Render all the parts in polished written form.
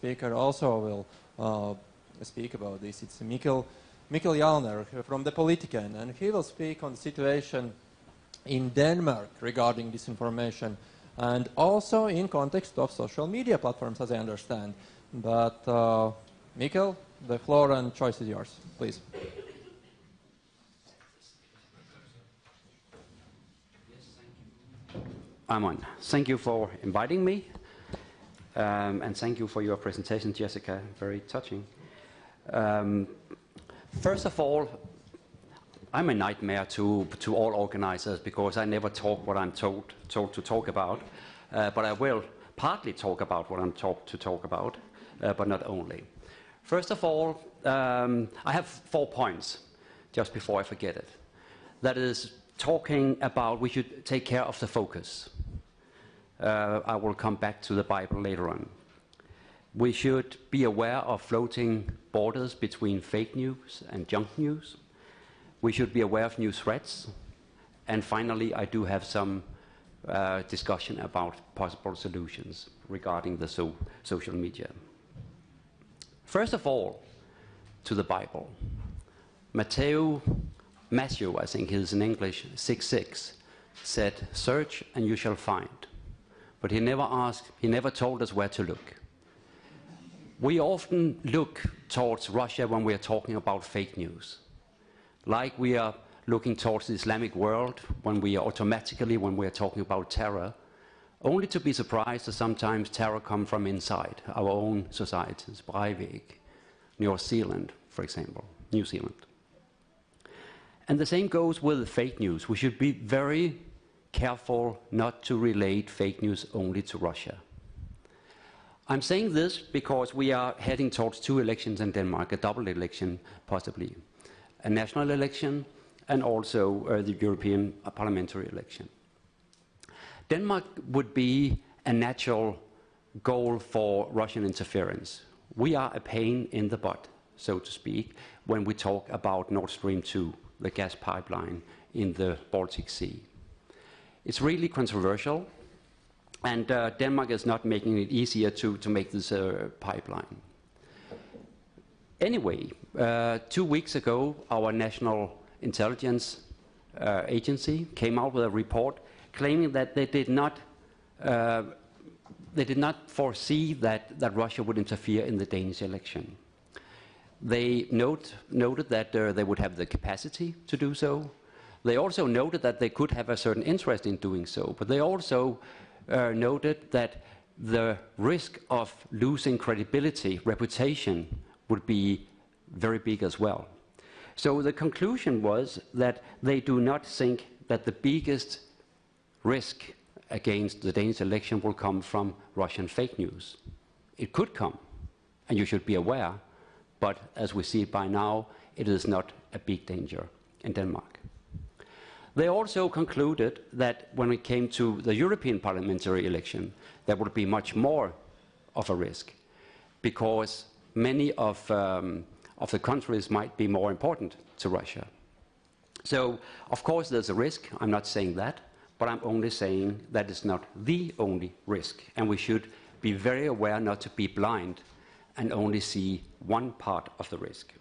speaker also will speak about this. It's Mikkel Jalner from the Politiken, and he will speak on the situation in Denmark regarding disinformation, and also in context of social media platforms, as I understand. But Mikkel, the floor and choice is yours, please. I'm on. Thank you for inviting me, and thank you for your presentation, Jessica. Very touching. First of all, I'm a nightmare to all organizers because I never talk what I'm told to talk about, but I will partly talk about what I'm told to talk about, but not only. First of all, I have 4 points, just before I forget it. That is, talking about we should take care of the focus. I will come back to the Bible later on. We should be aware of floating borders between fake news and junk news. We should be aware of new threats. And finally, I do have some discussion about possible solutions regarding the social media. First of all, to the Bible. Matthew, I think it is in English, 6:6, said, "Search and you shall find." But he never told us where to look. We often look towards Russia when we are talking about fake news. Like we are looking towards the Islamic world when we are talking about terror, only to be surprised that sometimes terror comes from inside our own societies, Breivik, New Zealand, for example, New Zealand. And the same goes with fake news. We should be very careful not to relate fake news only to Russia. I'm saying this because we are heading towards 2 elections in Denmark, a double election possibly, a national election and also the European parliamentary election. Denmark would be a natural goal for Russian interference. We are a pain in the butt, so to speak, when we talk about Nord Stream 2, the gas pipeline in the Baltic Sea. It's really controversial, and Denmark is not making it easier to make this pipeline. Anyway, 2 weeks ago, our National Intelligence Agency came out with a report claiming that they did not foresee that Russia would interfere in the Danish election. They noted that they would have the capacity to do so. They also noted that they could have a certain interest in doing so, but they also noted that the risk of losing credibility, reputation, would be very big as well. So the conclusion was that they do not think that the biggest risk against the Danish election will come from Russian fake news. It could come, and you should be aware, but as we see it by now, it is not a big danger in Denmark. They also concluded that when it came to the European parliamentary election, there would be much more of a risk, because many of the countries might be more important to Russia. So, of course, there's a risk. I'm not saying that, but I'm only saying that it's not the only risk, and we should be very aware not to be blind and only see one part of the risk.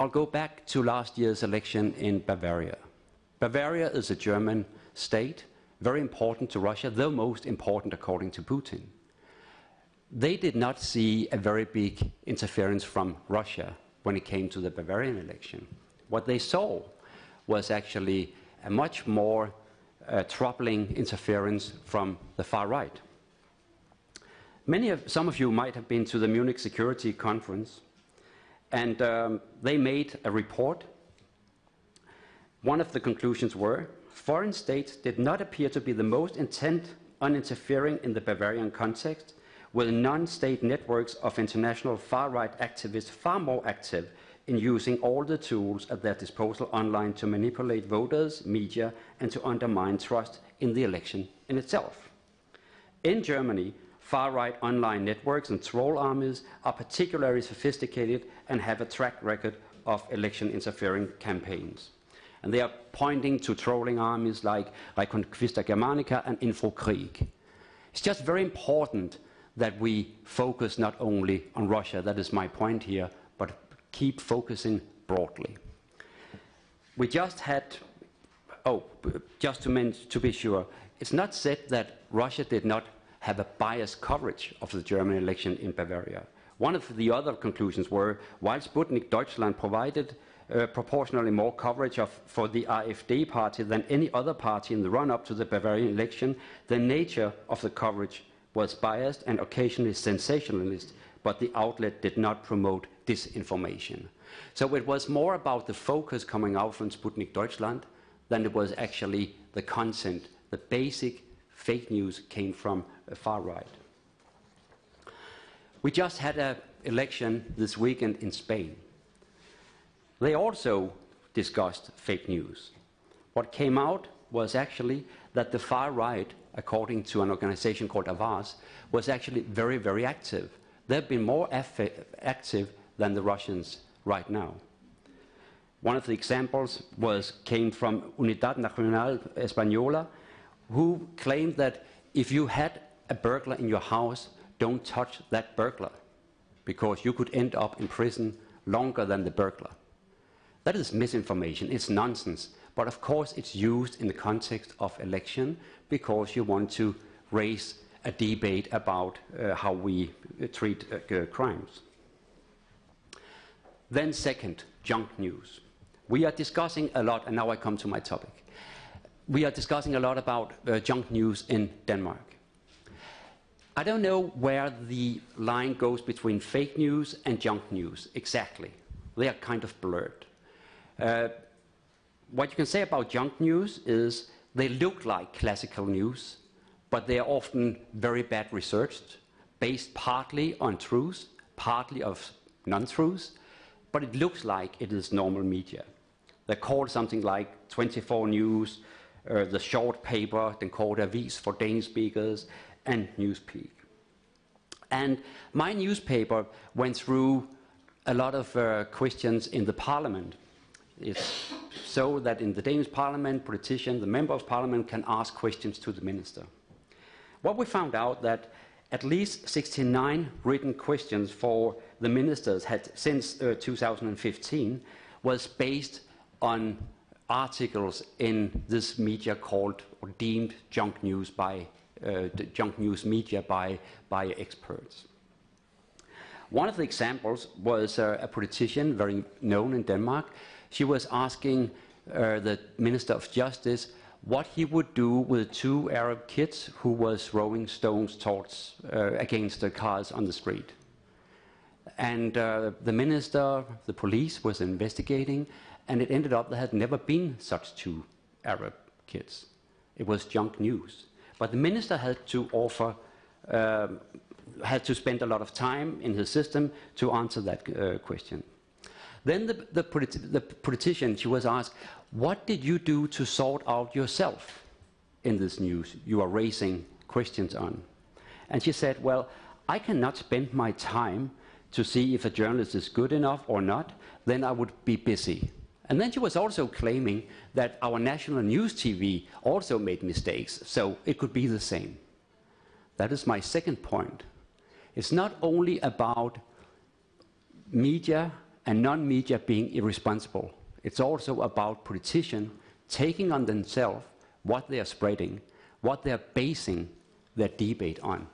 I'll go back to last year's election in Bavaria. Bavaria is a German state, very important to Russia, the most important according to Putin. They did not see a very big interference from Russia when it came to the Bavarian election. What they saw was actually a much more troubling interference from the far right. Some of you might have been to the Munich Security Conference, and they made a report. One of the conclusions were, foreign states did not appear to be the most intent on interfering in the Bavarian context, with non-state networks of international far-right activists far more active in using all the tools at their disposal online to manipulate voters, media, and to undermine trust in the election in itself. In Germany, far-right online networks and troll armies are particularly sophisticated and have a track record of election interfering campaigns. And they are pointing to trolling armies like Conquista Germanica and Infokrieg. It's just very important that we focus not only on Russia, that is my point here, but keep focusing broadly. We just had, just to be sure, it's not said that Russia did not have a biased coverage of the German election in Bavaria. One of the other conclusions were, while Sputnik Deutschland provided proportionally more coverage for the AfD party than any other party in the run-up to the Bavarian election, the nature of the coverage was biased and occasionally sensationalist, but the outlet did not promote disinformation. So it was more about the focus coming out from Sputnik Deutschland than it was actually the content. The basic fake news came from a far right. We just had an election this weekend in Spain. They also discussed fake news. What came out was actually that the far right, according to an organization called EEAS, was actually very, very active. They've been more active than the Russians right now. One of the examples came from Unidad Nacional Española, who claimed that if you had a burglar in your house, don't touch that burglar, because you could end up in prison longer than the burglar. That is misinformation, it's nonsense, but of course it's used in the context of election because you want to raise a debate about how we treat crimes. Then second, junk news. We are discussing a lot, and now I come to my topic. We are discussing a lot about junk news in Denmark. I don't know where the line goes between fake news and junk news exactly. They are kind of blurred. What you can say about junk news is they look like classical news, but they are often very bad researched, based partly on truths, partly of non-truths, but it looks like it is normal media. They're called something like 24 News, the short paper, then called Avis for Danish speakers, and Newspeak. And my newspaper went through a lot of questions in the parliament. It's so that in the Danish parliament, politicians, the member of parliament can ask questions to the minister. What we found out that at least 69 written questions for the ministers had since 2015 was based on articles in this media called or deemed junk news by junk news media by experts. One of the examples was a politician very known in Denmark. She was asking the Minister of Justice what he would do with two Arab kids who were throwing stones against the cars on the street. And the minister, the police was investigating, and it ended up there had never been such two Arab kids. It was junk news. But the minister had to had to spend a lot of time in his system to answer that question. Then the politician, she was asked, what did you do to sort out yourself in this news you are raising questions on? And she said, well, I cannot spend my time to see if a journalist is good enough or not, then I would be busy. And then she was also claiming that our national news TV also made mistakes, so it could be the same. That is my second point. It's not only about media and non-media being irresponsible. It's also about politicians taking on themselves what they are spreading, what they are basing their debate on.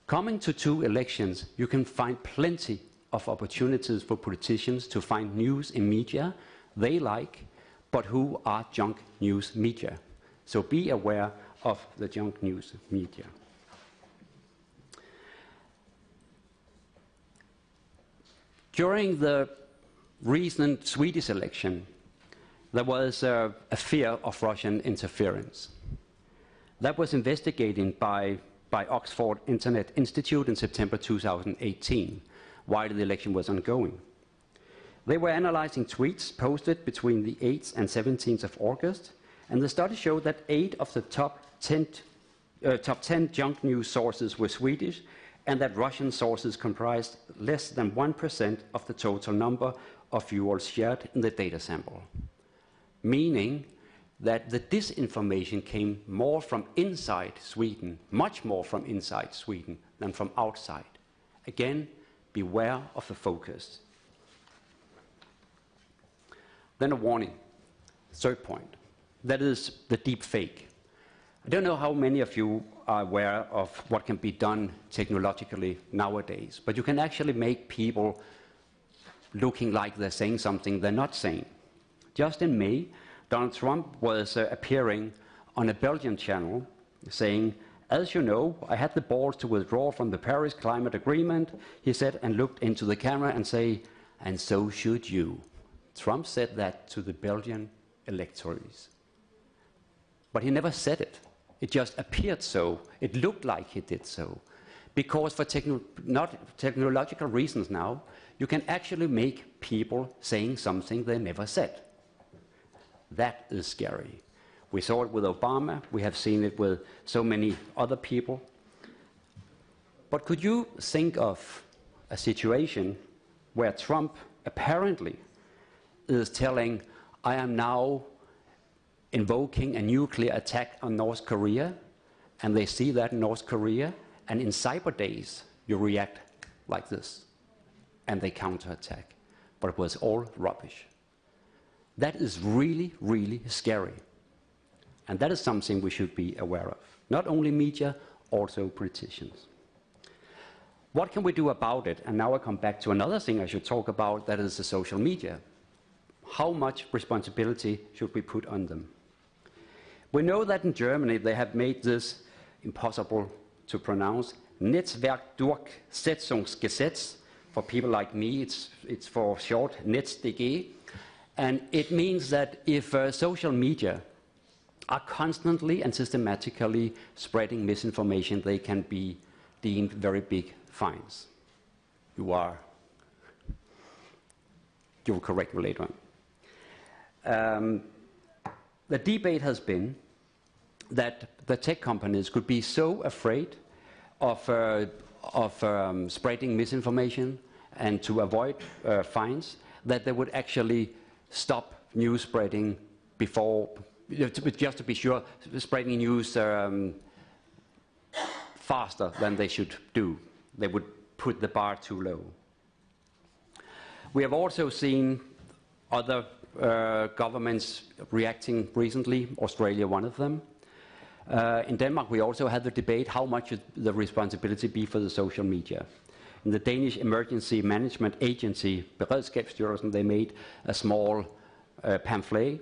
Coming to two elections, you can find plenty of opportunities for politicians to find news in media they like, but who are junk news media. So be aware of the junk news media. During the recent Swedish election, there was a fear of Russian interference. That was investigated by Oxford Internet Institute in September 2018, while the election was ongoing. They were analyzing tweets posted between the 8th and 17th of August, and the study showed that 8 of the top 10 junk news sources were Swedish, and that Russian sources comprised less than 1% of the total number of URLs shared in the data sample. Meaning that the disinformation came more from inside Sweden, much more from inside Sweden than from outside. Again, beware of the focus. Then a warning, third point, that is the deep fake. I don't know how many of you are aware of what can be done technologically nowadays, but you can actually make people looking like they're saying something they're not saying. Just in May, Donald Trump was appearing on a Belgian channel saying, "As you know, I had the balls to withdraw from the Paris Climate Agreement," he said, and looked into the camera and say, "And so should you." Trump said that to the Belgian electors. But he never said it. It just appeared so. It looked like he did so. Because for technological reasons now, you can actually make people saying something they never said. That is scary. We saw it with Obama. We have seen it with so many other people. But could you think of a situation where Trump apparently is telling, "I am now invoking a nuclear attack on North Korea," and they see that in North Korea, and in cyber days, you react like this, and they counterattack. But it was all rubbish. That is really, really scary. And that is something we should be aware of. Not only media, also politicians. What can we do about it? And now I come back to another thing I should talk about, that is the social media. How much responsibility should we put on them? We know that in Germany they have made this impossible to pronounce, Netzwerkdurchsetzungsgesetz. For people like me, it's for short, NetzDG. And it means that if social media are constantly and systematically spreading misinformation, they can be deemed very big fines. You will correct me later on. The debate has been that the tech companies could be so afraid of spreading misinformation and to avoid fines that they would actually stop news spreading before, just to be sure, spreading news faster than they should do. They would put the bar too low. We have also seen other governments reacting recently, Australia one of them. In Denmark we also had the debate, how much should the responsibility be for the social media? In the Danish Emergency Management Agency, Beredskabsstyrelsen, they made a small pamphlet,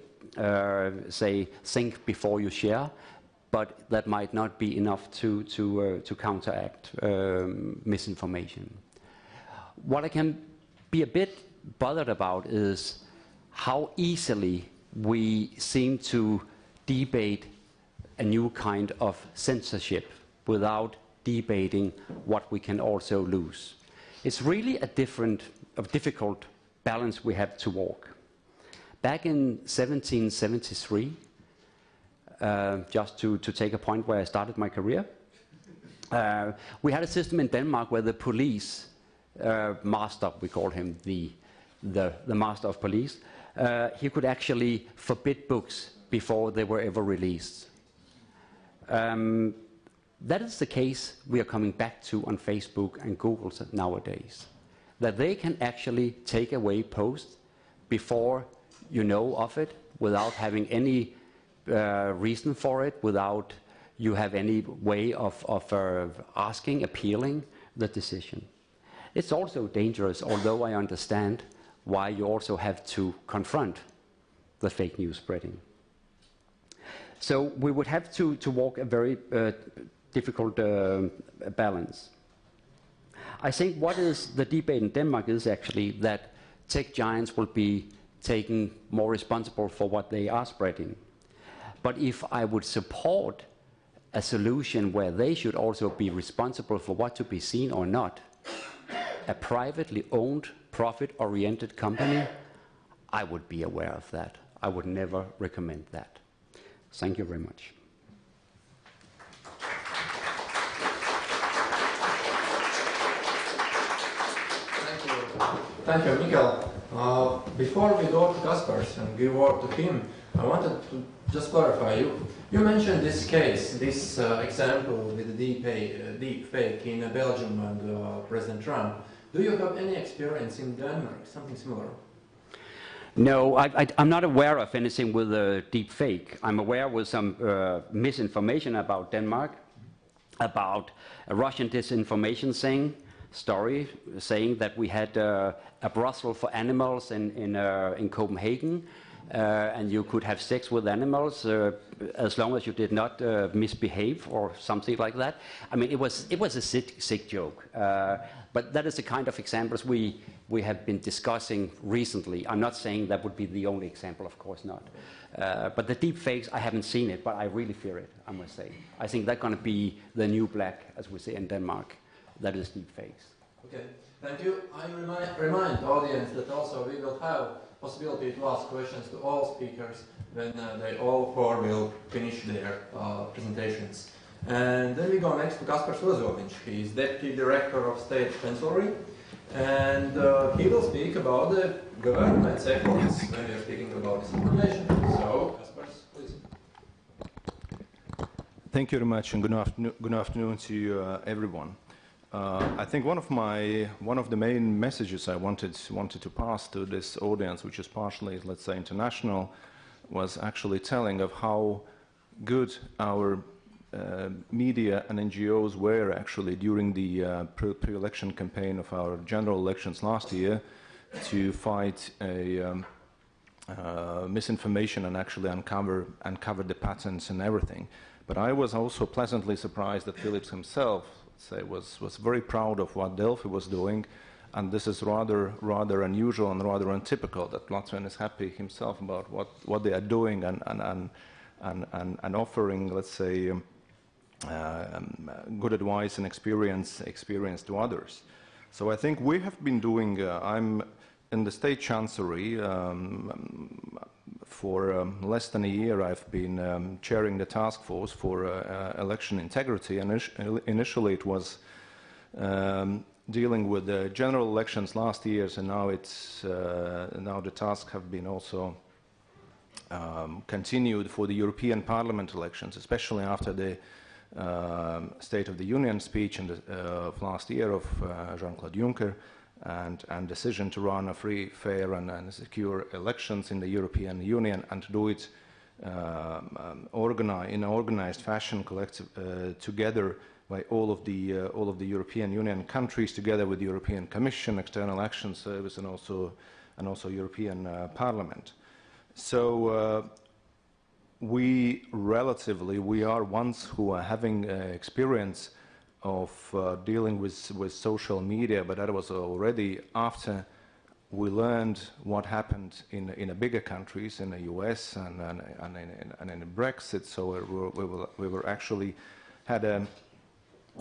say, think before you share, but that might not be enough to counteract misinformation. What I can be a bit bothered about is how easily we seem to debate a new kind of censorship without debating what we can also lose. It's really a difficult balance we have to walk. Back in 1773, just to take a point where I started my career, we had a system in Denmark where the police master, we call him the master of police, he could actually forbid books before they were ever released. That is the case we are coming back to on Facebook and Google nowadays. That they can actually take away posts before you know of it, without having any reason for it, without you have any way of asking, appealing the decision. It's also dangerous, although I understand why you also have to confront the fake news spreading. So we would have to walk a very difficult balance. I think what is the debate in Denmark is actually that tech giants will be taken more responsible for what they are spreading. But if I would support a solution where they should also be responsible for what to be seen or not, a privately owned, profit-oriented company, I would be aware of that. I would never recommend that. Thank you very much. Thank you, Mikael. Before we go to Kaspars and give word to him, I wanted to just clarify, you mentioned this case, this example with the deep fake in Belgium and President Trump. Do you have any experience in Denmark, something similar? No, I'm not aware of anything with a deep fake. I'm aware with some misinformation about Denmark, about a Russian disinformation story saying that we had a brothel for animals in Copenhagen, and you could have sex with animals as long as you did not misbehave or something like that. I mean, it was a sick joke. But that is the kind of examples we have been discussing recently. I'm not saying that would be the only example, of course not. But the deep fakes, I haven't seen it, but I really fear it, I must say. I think that's going to be the new black, as we say in Denmark. That is deep fakes. Okay, thank you. I remind the audience that also we will have possibility to ask questions to all speakers when they all four will finish their presentations. And then we go next to Kaspars Ozoliņš. He is Deputy Director of State Chancellery, and he will speak about the government's efforts when we are speaking about disinformation. So, Kaspars, please. Thank you very much, and good afternoon to everyone. I think one of the main messages I wanted to pass to this audience, which is partially, let's say, international, was actually telling of how good our media and NGOs were actually during the pre-election campaign of our general elections last year to fight misinformation and actually uncover the patterns and everything. But I was also pleasantly surprised that Philips himself was very proud of what Delphi was doing, and this is rather unusual and rather untypical that Latvian is happy himself about what they are doing and offering, let's say, good advice and experience to others. So I think we have been doing. I'm in the State Chancellery for less than a year. I've been chairing the Taskforce for election integrity. And initially, it was dealing with the general elections last year, and now now the tasks have been also continued for the European Parliament elections, especially after the State of the Union speech of last year of Jean-Claude Juncker, and decision to run a free, fair, and secure elections in the European Union, and to do it in an organized fashion, together by all of the European Union countries, together with the European Commission, External Action Service, and also European Parliament. So we are ones who are having experience of dealing with social media, but that was already after we learned what happened in the bigger countries, in the US and in Brexit. So we were actually had a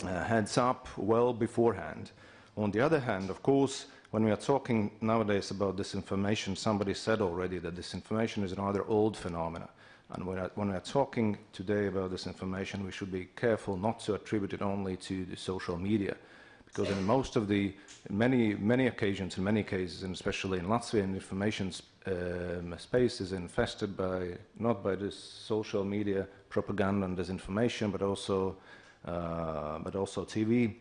heads up well beforehand. On the other hand, of course, when we are talking nowadays about disinformation, somebody said already that disinformation is a rather old phenomena. And when we are talking today about disinformation, we should be careful not to attribute it only to the social media, because in most of the many occasions, in many cases, and especially in Latvia, information space is infested not by this social media propaganda and disinformation, but also TV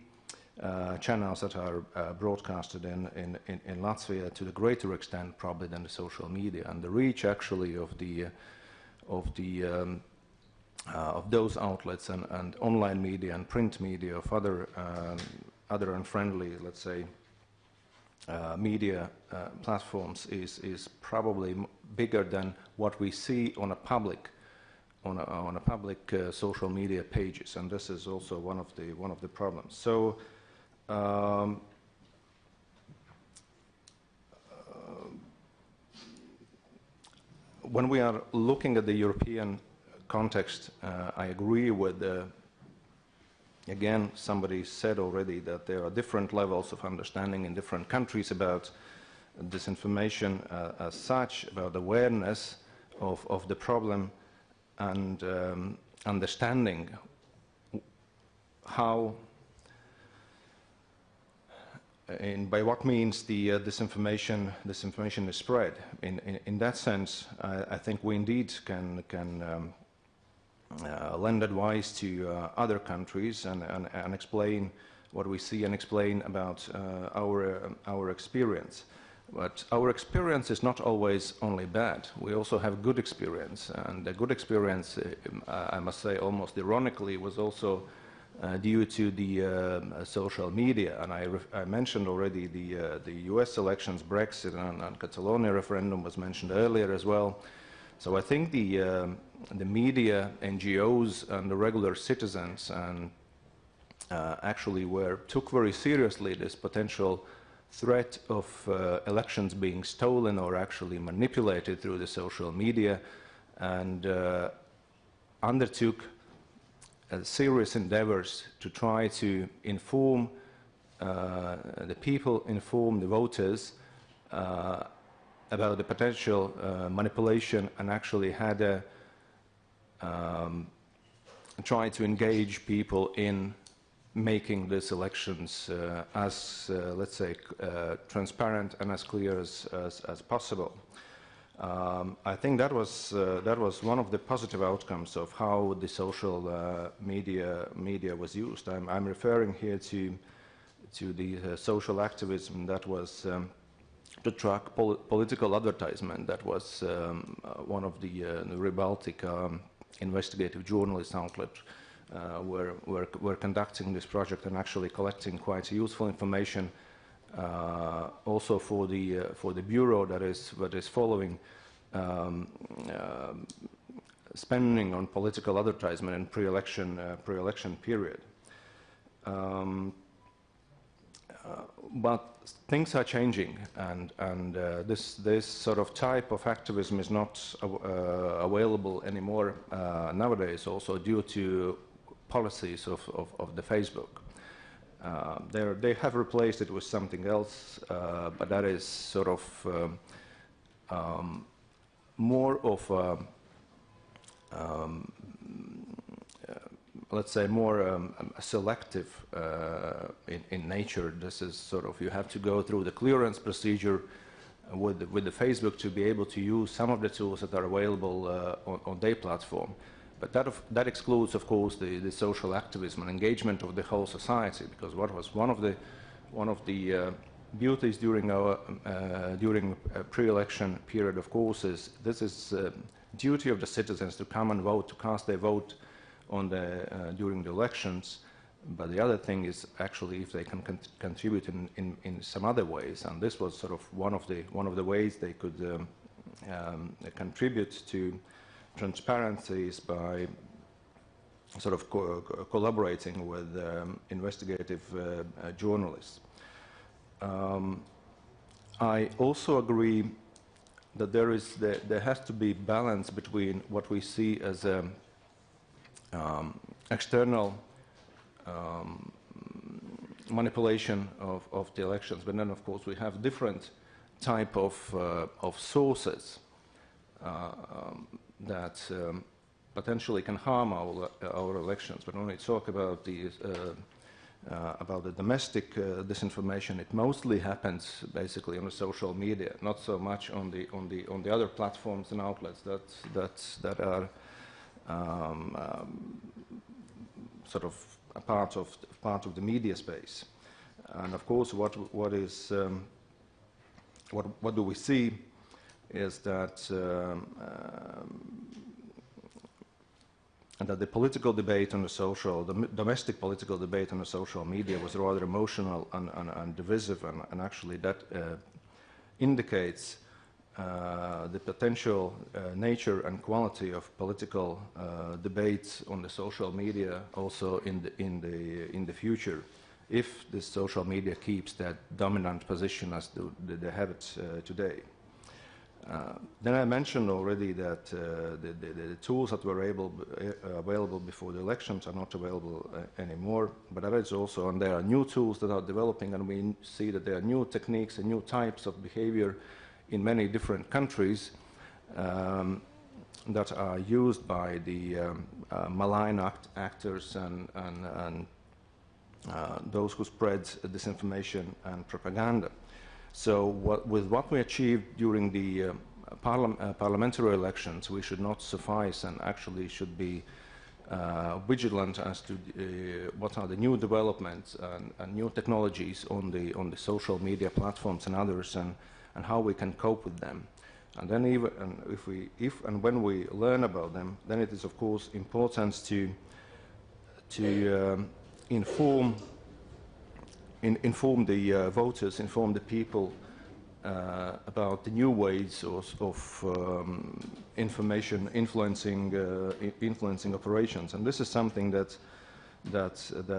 channels that are broadcasted in Latvia to the greater extent probably than the social media, and the reach actually of those outlets and online media and print media of other unfriendly, let's say, media platforms is probably bigger than what we see on a public social media pages, and this is also one of the problems. So. When we are looking at the European context, I agree with, again, somebody said already that there are different levels of understanding in different countries about disinformation as such, about awareness of the problem, and understanding how by what means the disinformation is spread. In that sense, I think we indeed can lend advice to other countries and explain what we see and explain about our experience. But our experience is not always only bad. We also have good experience, and the good experience, I must say, almost ironically, was also due to the social media. And I mentioned already the US elections, Brexit, and Catalonia referendum was mentioned earlier as well. So I think the media, NGOs, and the regular citizens and actually took very seriously this potential threat of elections being stolen or actually manipulated through the social media, and undertook serious endeavors to try to inform the people, inform the voters about the potential manipulation, and actually had tried to engage people in making these elections as, let's say, transparent and as clear as possible. I think that was one of the positive outcomes of how the social media was used. I'm referring here to the social activism that was to track political advertisement. That was one of the Baltic investigative journalist outlet. We're conducting this project and actually collecting quite useful information also for the bureau that is following spending on political advertisement in pre-election period. But things are changing, and this sort of type of activism is not available anymore nowadays, also due to policies of the Facebook. They have replaced it with something else, but that is sort of more of let's say more selective in nature. This is sort of, you have to go through the clearance procedure with the Facebook to be able to use some of the tools that are available on their platform. But that excludes, of course, the social activism and engagement of the whole society, because what was one of the beauties during our pre-election period, of course, is this is duty of the citizens to come and vote, to cast their vote on during the elections. But the other thing is actually if they can contribute in some other ways, and this was sort of one of the ways they could contribute to transparencies by sort of collaborating with investigative journalists. I also agree that there has to be balance between what we see as external manipulation of the elections, but then of course we have different type of sources that potentially can harm our elections. But when we talk about the domestic disinformation, it mostly happens basically on the social media, not so much on the other platforms and outlets that are sort of a part of the media space. And of course, what do we see is that the political debate on the domestic political debate on the social media was rather emotional and divisive, and actually that indicates the potential nature and quality of political debates on the social media also in the future, if the social media keeps that dominant position as they have it today. Then I mentioned already that the tools that were available before the elections are not available anymore, but that is also, and there are new tools that are developing, and we see that there are new techniques and new types of behavior in many different countries that are used by the malign actors and those who spread disinformation and propaganda. So with what we achieved during the parliamentary elections, we should not suffice and actually should be vigilant as to what are the new developments and new technologies on the social media platforms and others, and how we can cope with them. And then if and when we learn about them, then it is of course important to inform the voters, inform the people about the new ways of information influencing operations, and this is something that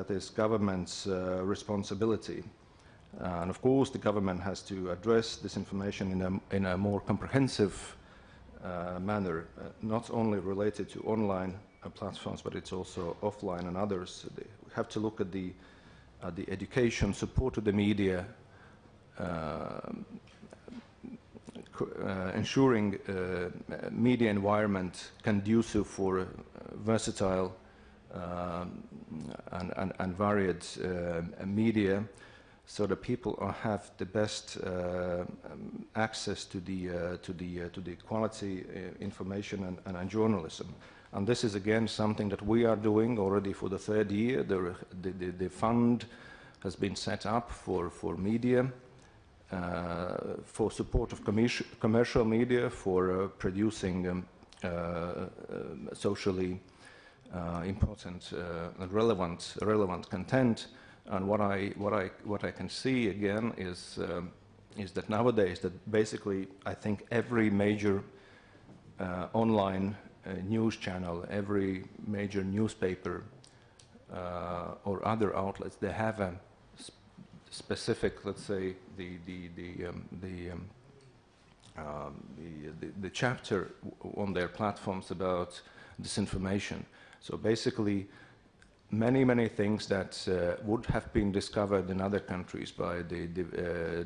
is government's responsibility. And of course, the government has to address this information in a more comprehensive manner, not only related to online platforms, but it's also offline and others. We have to look at the education, support to the media, ensuring media environment conducive for versatile and varied media, so that people have the best access to the quality information and journalism. And this is again something that we are doing already for the third year. The fund has been set up for media, for support of commercial media, for producing socially important and relevant content. And what I can see again is that nowadays that basically I think every major online news channel, every major newspaper or other outlets, they have a specific, let's say, the chapter on their platforms about disinformation. So basically, many things that would have been discovered in other countries by the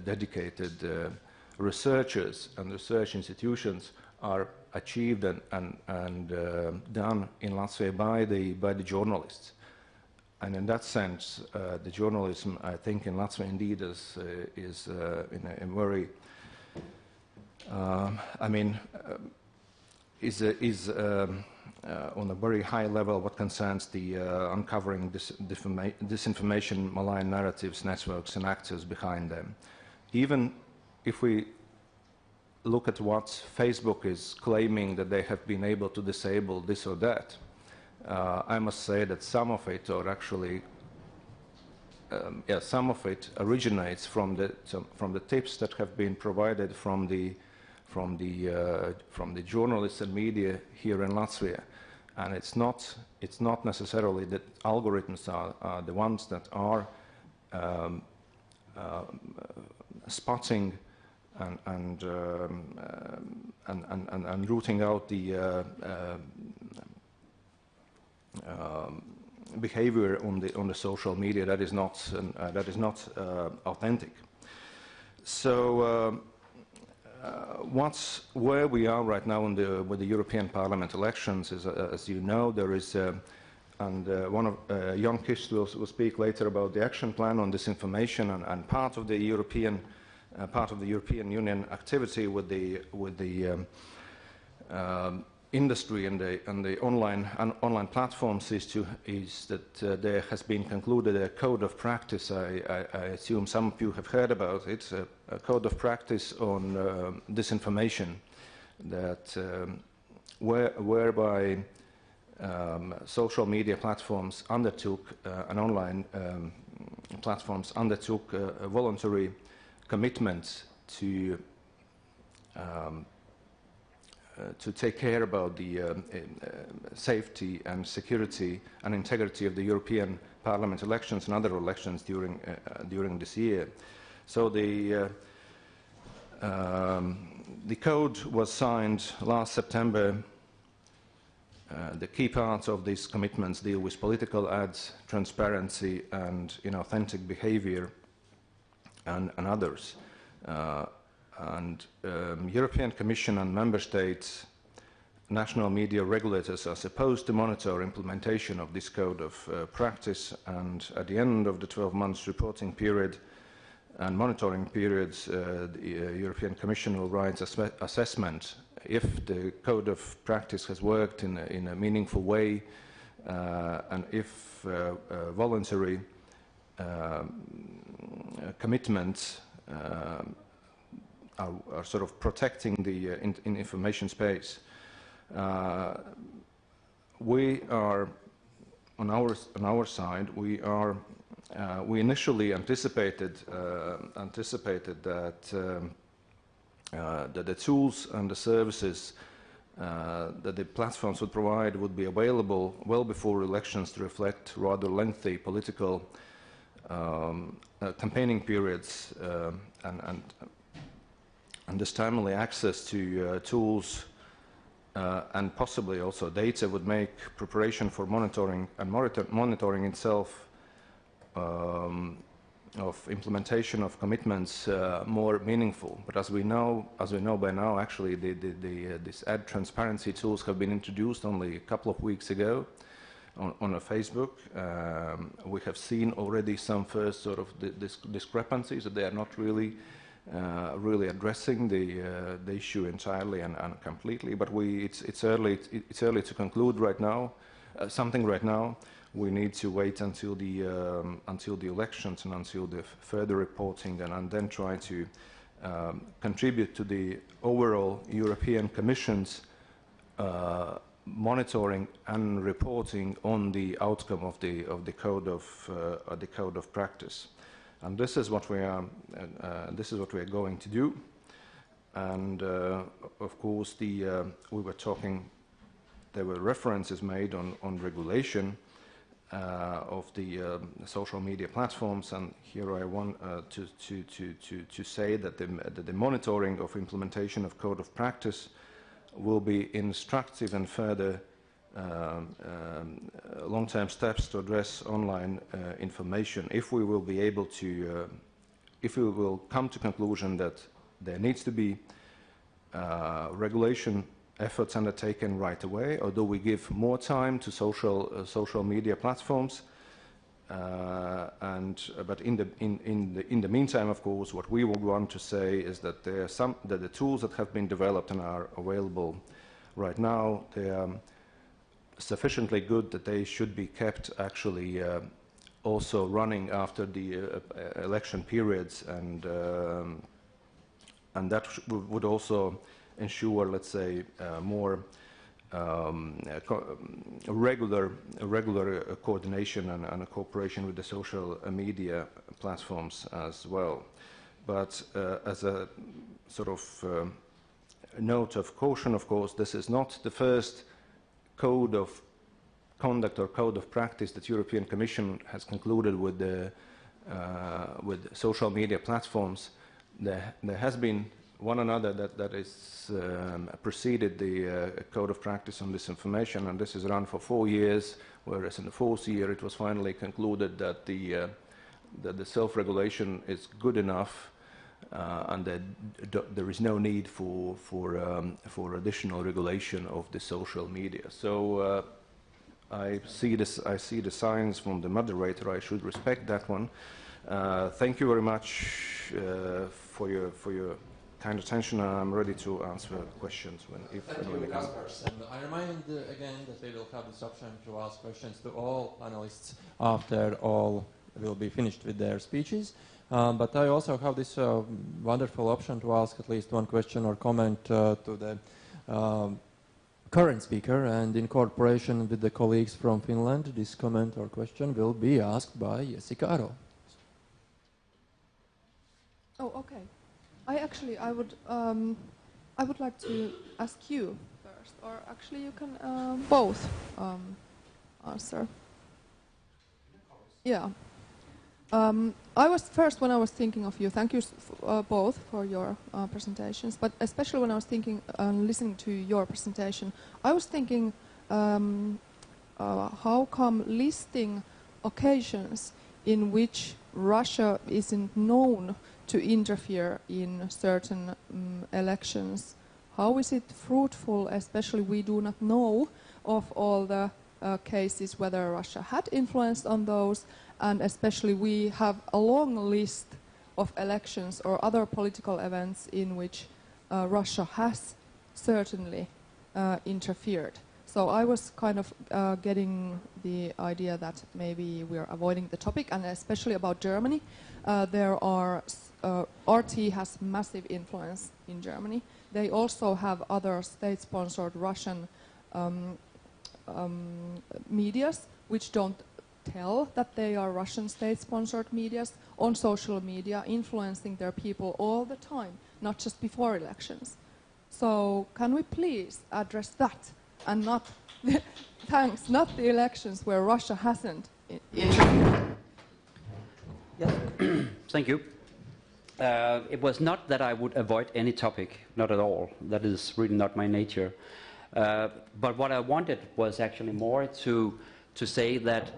dedicated researchers and research institutions are achieved and done in Latvia by the journalists. And in that sense, the journalism, I think, in Latvia indeed is in a very, is on a very high level what concerns the uncovering disinformation, malign narratives, networks, and actors behind them. Even if we look at what Facebook is claiming that they have been able to disable this or that, I must say that some of it, or actually, some of it originates from the tips that have been provided from the journalists and media here in Latvia, and it's not necessarily that algorithms are the ones that are spotting and rooting out the behavior on the social media that is not authentic. So where we are right now with the European Parliament elections is, as you know, there is, and one of Jan Kyst will speak later about the action plan on disinformation, and part of the European Union activity with the industry and the online platforms is that there has been concluded a code of practice. I assume some of you have heard about it. A code of practice on disinformation that whereby social media platforms undertook and online platforms undertook a voluntary commitment to take care about the safety and security and integrity of the European Parliament elections and other elections during this year. So the code was signed last September. The key parts of these commitments deal with political ads, transparency, and inauthentic behavior, and others. European Commission and Member States national media regulators are supposed to monitor implementation of this code of practice, and at the end of the 12 months reporting period and monitoring periods, the European Commission will write assessment if the code of practice has worked in a meaningful way, and if voluntary commitments are sort of protecting the in information space. We are on our side. We initially anticipated that that the tools and the services that the platforms would provide would be available well before elections to reflect rather lengthy political campaigning periods, and this timely access to tools and possibly also data would make preparation for monitoring and monitoring itself of implementation of commitments more meaningful. But as we know by now, actually these ad transparency tools have been introduced only a couple of weeks ago on Facebook. We have seen already some first sort of discrepancies, that they are not really addressing the issue entirely and completely. But it's early to conclude right now something right now. We need to wait until the elections and until the further reporting, and then try to contribute to the overall European Commission's monitoring and reporting on the outcome of the code of practice. And this is what we are going to do. And of course, we were talking. There were references made on regulation of the social media platforms, and here I want to say that the monitoring of implementation of code of practice will be instructive and further long-term steps to address online information. If we will be able to, if we will come to conclusion that there needs to be regulation efforts undertaken right away, or do we give more time to social media platforms? But in the meantime, of course, what we would want to say is that that the tools that have been developed and are available right now, they are sufficiently good that they should be kept actually also running after the election periods, and that would also ensure, let's say, more regular coordination and cooperation with the social media platforms as well. But as a sort of note of caution, of course, this is not the first code of conduct or code of practice that European Commission has concluded with social media platforms. There has been one another that is preceded the code of practice on disinformation, and this is run for 4 years, whereas in the 4th year it was finally concluded that the self-regulation is good enough, and that there is no need for additional regulation of the social media. So I see the signs from the moderator. I should respect that one. Thank you very much for your kind attention. I'm ready to answer questions if anyone comes. Kaspars. And I remind again that we will have this option to ask questions to all panelists after all will be finished with their speeches. But I also have this wonderful option to ask at least one question or comment to the current speaker, and in cooperation with the colleagues from Finland, this comment or question will be asked by Jessica Aro. Oh, okay. I would like to ask you first, or actually you can both answer. Yeah. I was first, when I was thinking of you, thank you both for your presentations, but especially when I was thinking and listening to your presentation, I was thinking how come listing occasions in which Russia isn't known to interfere in certain elections how is it fruitful, especially we do not know of all the cases whether Russia had influence on those, and especially we have a long list of elections or other political events in which Russia has certainly interfered. So I was kind of getting the idea that maybe we're avoiding the topic, and especially about Germany. There are RT has massive influence in Germany. They also have other state-sponsored Russian medias, which don't tell that they are Russian state-sponsored medias on social media, influencing their people all the time, not just before elections. So can we please address that and not, thanks, not the elections where Russia hasn't interfered? Yes. Thank you. It was not that I would avoid any topic, not at all. That is really not my nature. But what I wanted was actually more to say that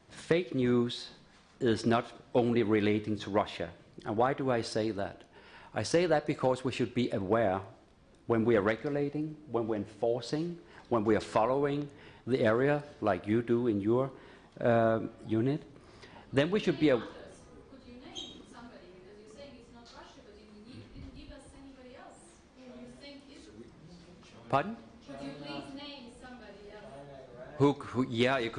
fake news is not only relating to Russia. And why do I say that? I say that because we should be aware when we are regulating, when we're enforcing, when we are following the area, like you do in your unit, then we should be aware. Could you name somebody? Because you're saying it's not Russia, but you didn't give us anybody else who you think is. Pardon? Could you please name somebody else? Who, yeah, it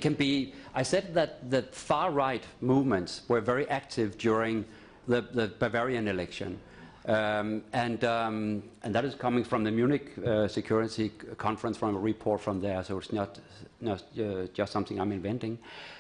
can be, I said that the far-right movements were very active during the Bavarian election. And that is coming from the Munich Security Conference, from a report from there, so it's not just something I'm inventing.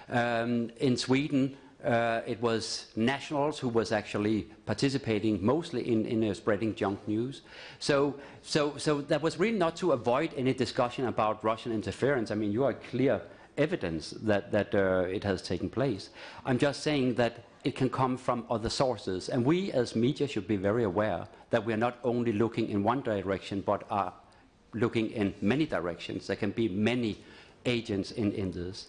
In Sweden, it was nationals who was actually participating mostly in spreading junk news. So that was really not to avoid any discussion about Russian interference. I mean, you are clear evidence that it has taken place. I'm just saying that it can come from other sources. And we as media should be very aware that we are not only looking in one direction, but are looking in many directions. There can be many agents in this.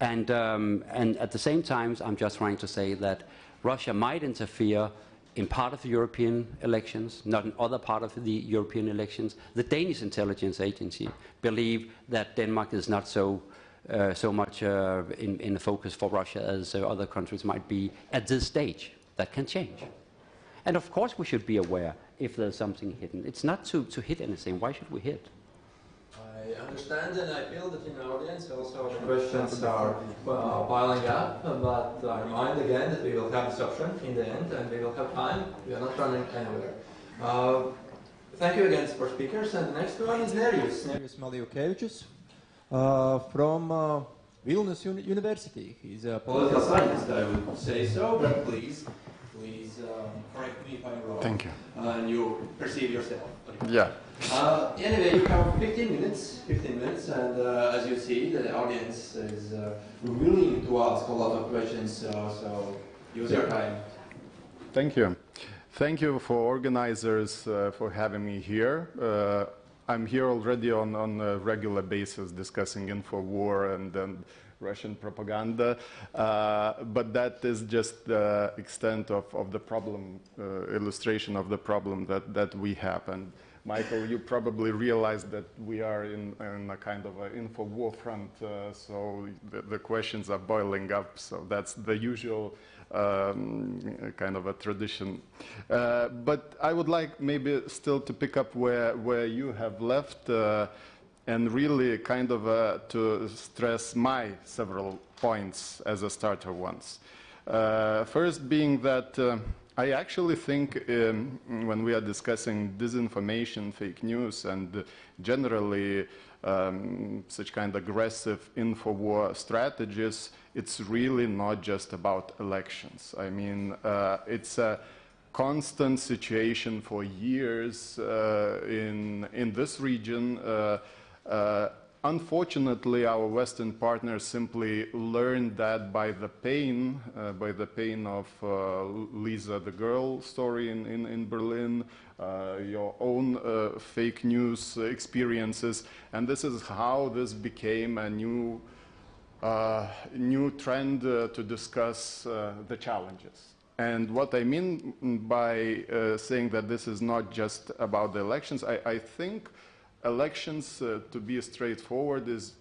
And at the same time, I'm just trying to say that Russia might interfere in part of the European elections, not in other part of the European elections. The Danish intelligence agency believe that Denmark is not so much in the focus for Russia as other countries might be at this stage. That can change. And of course we should be aware if there's something hidden. It's not to hit anything. Why should we hit? I understand, and I feel that in the audience also the questions are piling up, but I remind again that we will have this option in the end, and we will have time. We are not running anywhere. Thank you again for speakers, and the next one is Nerijus Maliukevičius. From Vilnius University. He's a political scientist, I would say so, but please correct me if I'm wrong. Thank you. And you perceive yourself. Yeah. Anyway, you have 15 minutes, and as you see, the audience is willing to ask a lot of questions, so use your time. Thank you. Thank you for organizers for having me here. I'm here already on a regular basis discussing InfoWar and Russian propaganda, but that is just the extent of the problem, illustration of the problem that we have. And Michael, you probably realize that we are in a kind of an InfoWar front, so the questions are boiling up, so that's the usual kind of a tradition. But I would like maybe still to pick up where you have left and really kind of to stress my several points as a starter ones. First being that I actually think when we are discussing disinformation, fake news, and generally such kind of aggressive InfoWar strategies, it's really not just about elections. I mean, it's a constant situation for years in this region. Unfortunately, our Western partners simply learned that by the pain of Lisa the girl story in Berlin, your own fake news experiences, and this is how this became a new trend to discuss the challenges. And what I mean by saying that this is not just about the elections, I think elections, to be straightforward, is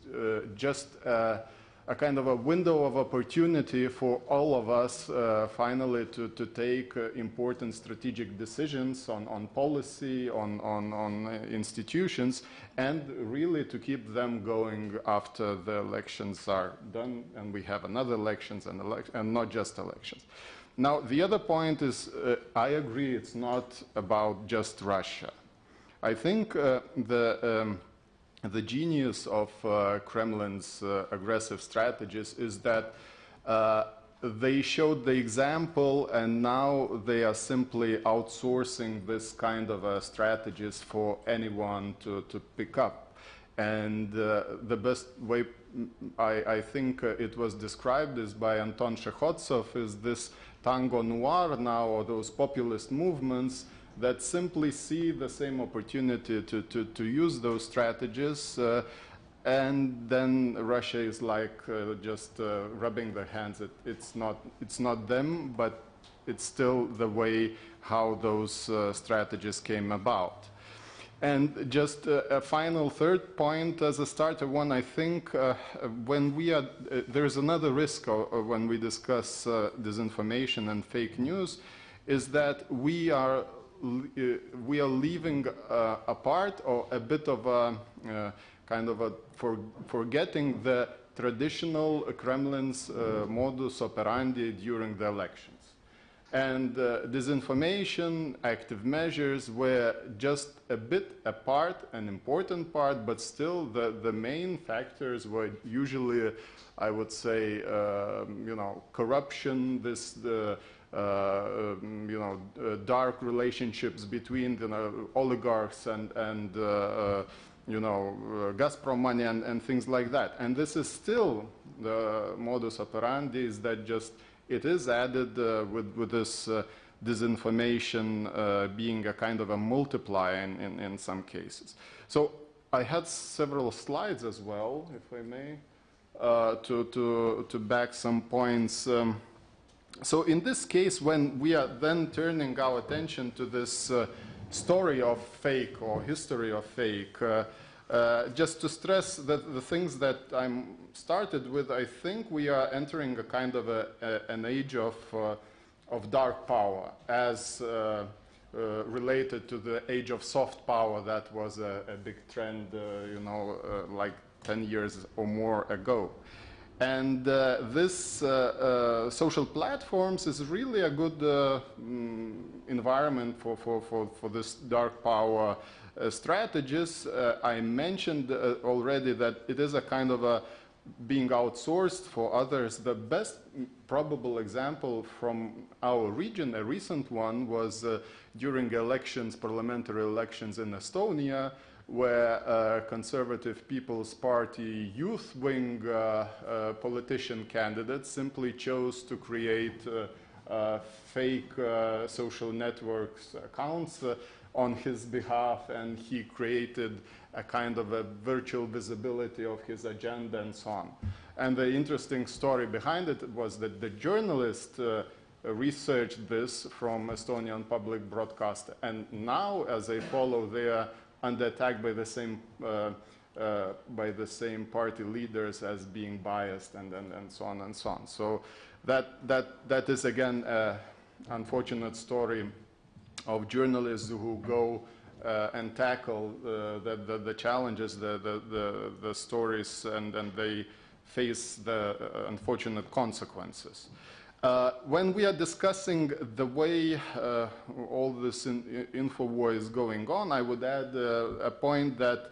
just a kind of a window of opportunity for all of us finally to take important strategic decisions on policy, on institutions, and really to keep them going after the elections are done and we have another elections and not just elections. Now, the other point is, I agree, it's not about just Russia. I think the genius of Kremlin's aggressive strategies is that they showed the example, and now they are simply outsourcing this kind of strategies for anyone to pick up. And the best way I think it was described is by Anton Shekhotsov, is this tango noir now, or those populist movements that simply see the same opportunity to use those strategies, and then Russia is like just rubbing their hands. It's not them, but it's still the way how those strategies came about. And just a final third point as a starter one, I think when we are, there's another risk when we discuss disinformation and fake news, is that we are leaving apart, or a bit of a kind of a forgetting the traditional Kremlin's modus operandi during the elections. And disinformation, active measures were just a bit apart, an important part, but still the main factors were usually, I would say, corruption, this dark relationships between oligarchs and Gazprom money and things like that. And this is still the modus operandi, is that just it is added with this disinformation being a kind of a multiplier in some cases. So I had several slides as well, if I may, to back some points. So in this case, when we are then turning our attention to this story of fake or history of fake, just to stress that the things that I'm started with, I think we are entering a kind of an age of dark power, as related to the age of soft power that was a big trend, like 10 years or more ago. And this social platforms is really a good environment for this dark power strategies. I mentioned already that it is a kind of a being outsourced for others. The best probable example from our region, a recent one, was during elections, parliamentary elections in Estonia, where Conservative People's Party youth wing politician candidate simply chose to create fake social networks accounts on his behalf, and he created a kind of a virtual visibility of his agenda and so on. And the interesting story behind it was that the journalist researched this from Estonian public broadcaster, and now, as I follow, they are under attack by the same party leaders as being biased and so on and so on. So that is again an unfortunate story of journalists who go and tackle the challenges, the stories, and they face the unfortunate consequences. When we are discussing the way all this info war is going on, I would add a point that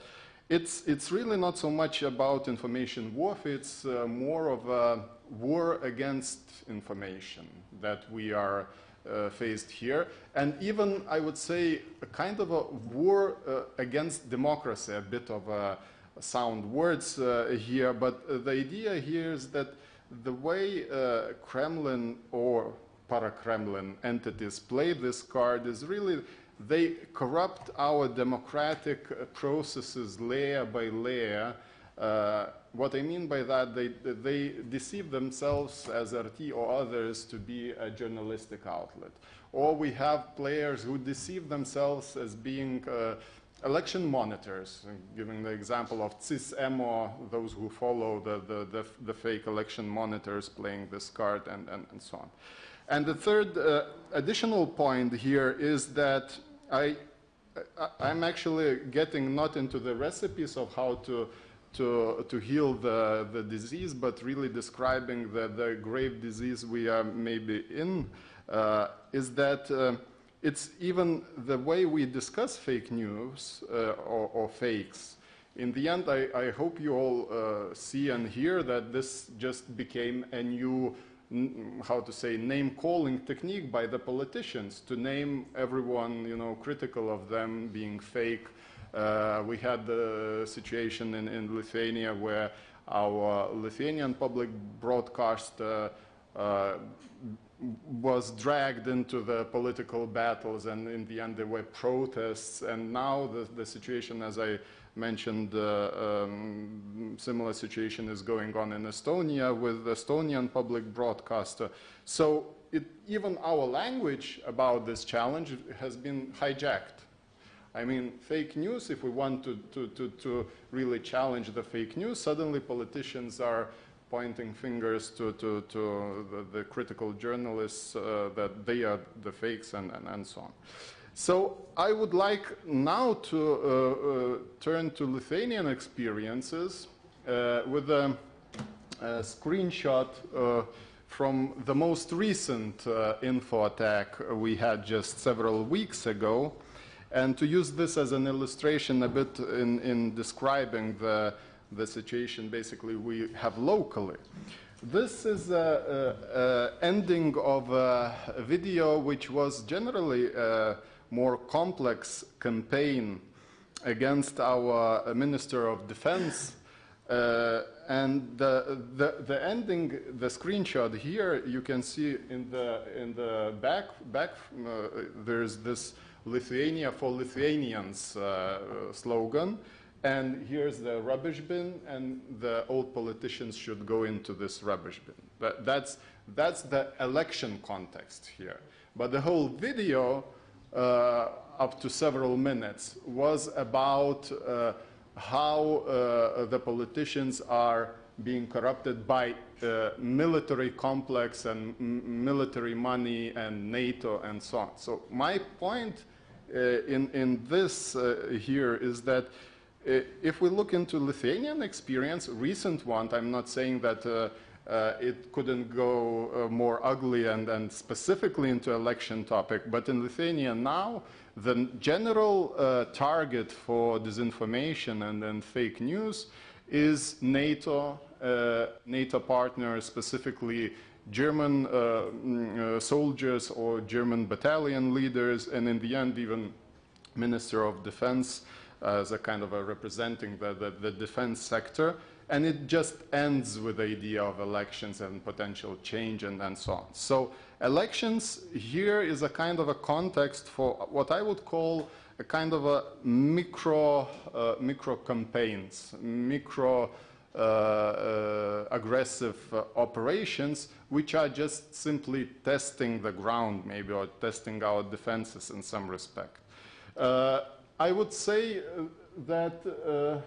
it's really not so much about information warfare, it's more of a war against information that we are faced here, and even, I would say, a kind of a war against democracy, a bit of sound words here, but the idea here is that the way Kremlin or para-Kremlin entities play this card is really, they corrupt our democratic processes layer by layer, what I mean by that, they deceive themselves as RT or others to be a journalistic outlet. Or we have players who deceive themselves as being election monitors, giving the example of CIS-EMO, those who follow the fake election monitors playing this card, and so on. And the third additional point here is that I'm actually getting not into the recipes of how to heal the disease, but really describing the grave disease we are maybe in, is that it's even the way we discuss fake news or fakes. In the end, I hope you all see and hear that this just became a new, how to say, name-calling technique by the politicians to name everyone, you know, critical of them being fake. We had the situation in Lithuania where our Lithuanian public broadcast was dragged into the political battles, and in the end there were protests, and now the situation, as I mentioned, similar situation is going on in Estonia with the Estonian public broadcaster. So even our language about this challenge has been hijacked. I mean, fake news, if we want to really challenge the fake news, suddenly politicians are pointing fingers to the critical journalists that they are the fakes and so on. So I would like now to turn to Lithuanian experiences with a screenshot from the most recent info attack we had just several weeks ago, and to use this as an illustration a bit in describing the situation basically we have locally. This is the ending of a video which was generally a more complex campaign against our Minister of Defense. And the ending, the screenshot here, you can see in the back there's this Lithuania for Lithuanians slogan. And here's the rubbish bin, and the old politicians should go into this rubbish bin. That's the election context here. But the whole video, up to several minutes, was about how the politicians are being corrupted by military complex and military money and NATO and so on. So my point in this here is that if we look into Lithuanian experience, recent one, I'm not saying that it couldn't go more ugly and specifically into election topic, but in Lithuania now, the general target for disinformation and fake news is NATO, NATO partners, specifically German soldiers or German battalion leaders, and in the end even Minister of Defense as a kind of a representing the defense sector, and it just ends with the idea of elections and potential change and so on. So elections here is a kind of a context for what I would call a kind of a micro campaigns, aggressive operations, which are just simply testing the ground maybe, or testing our defenses in some respect. I would say that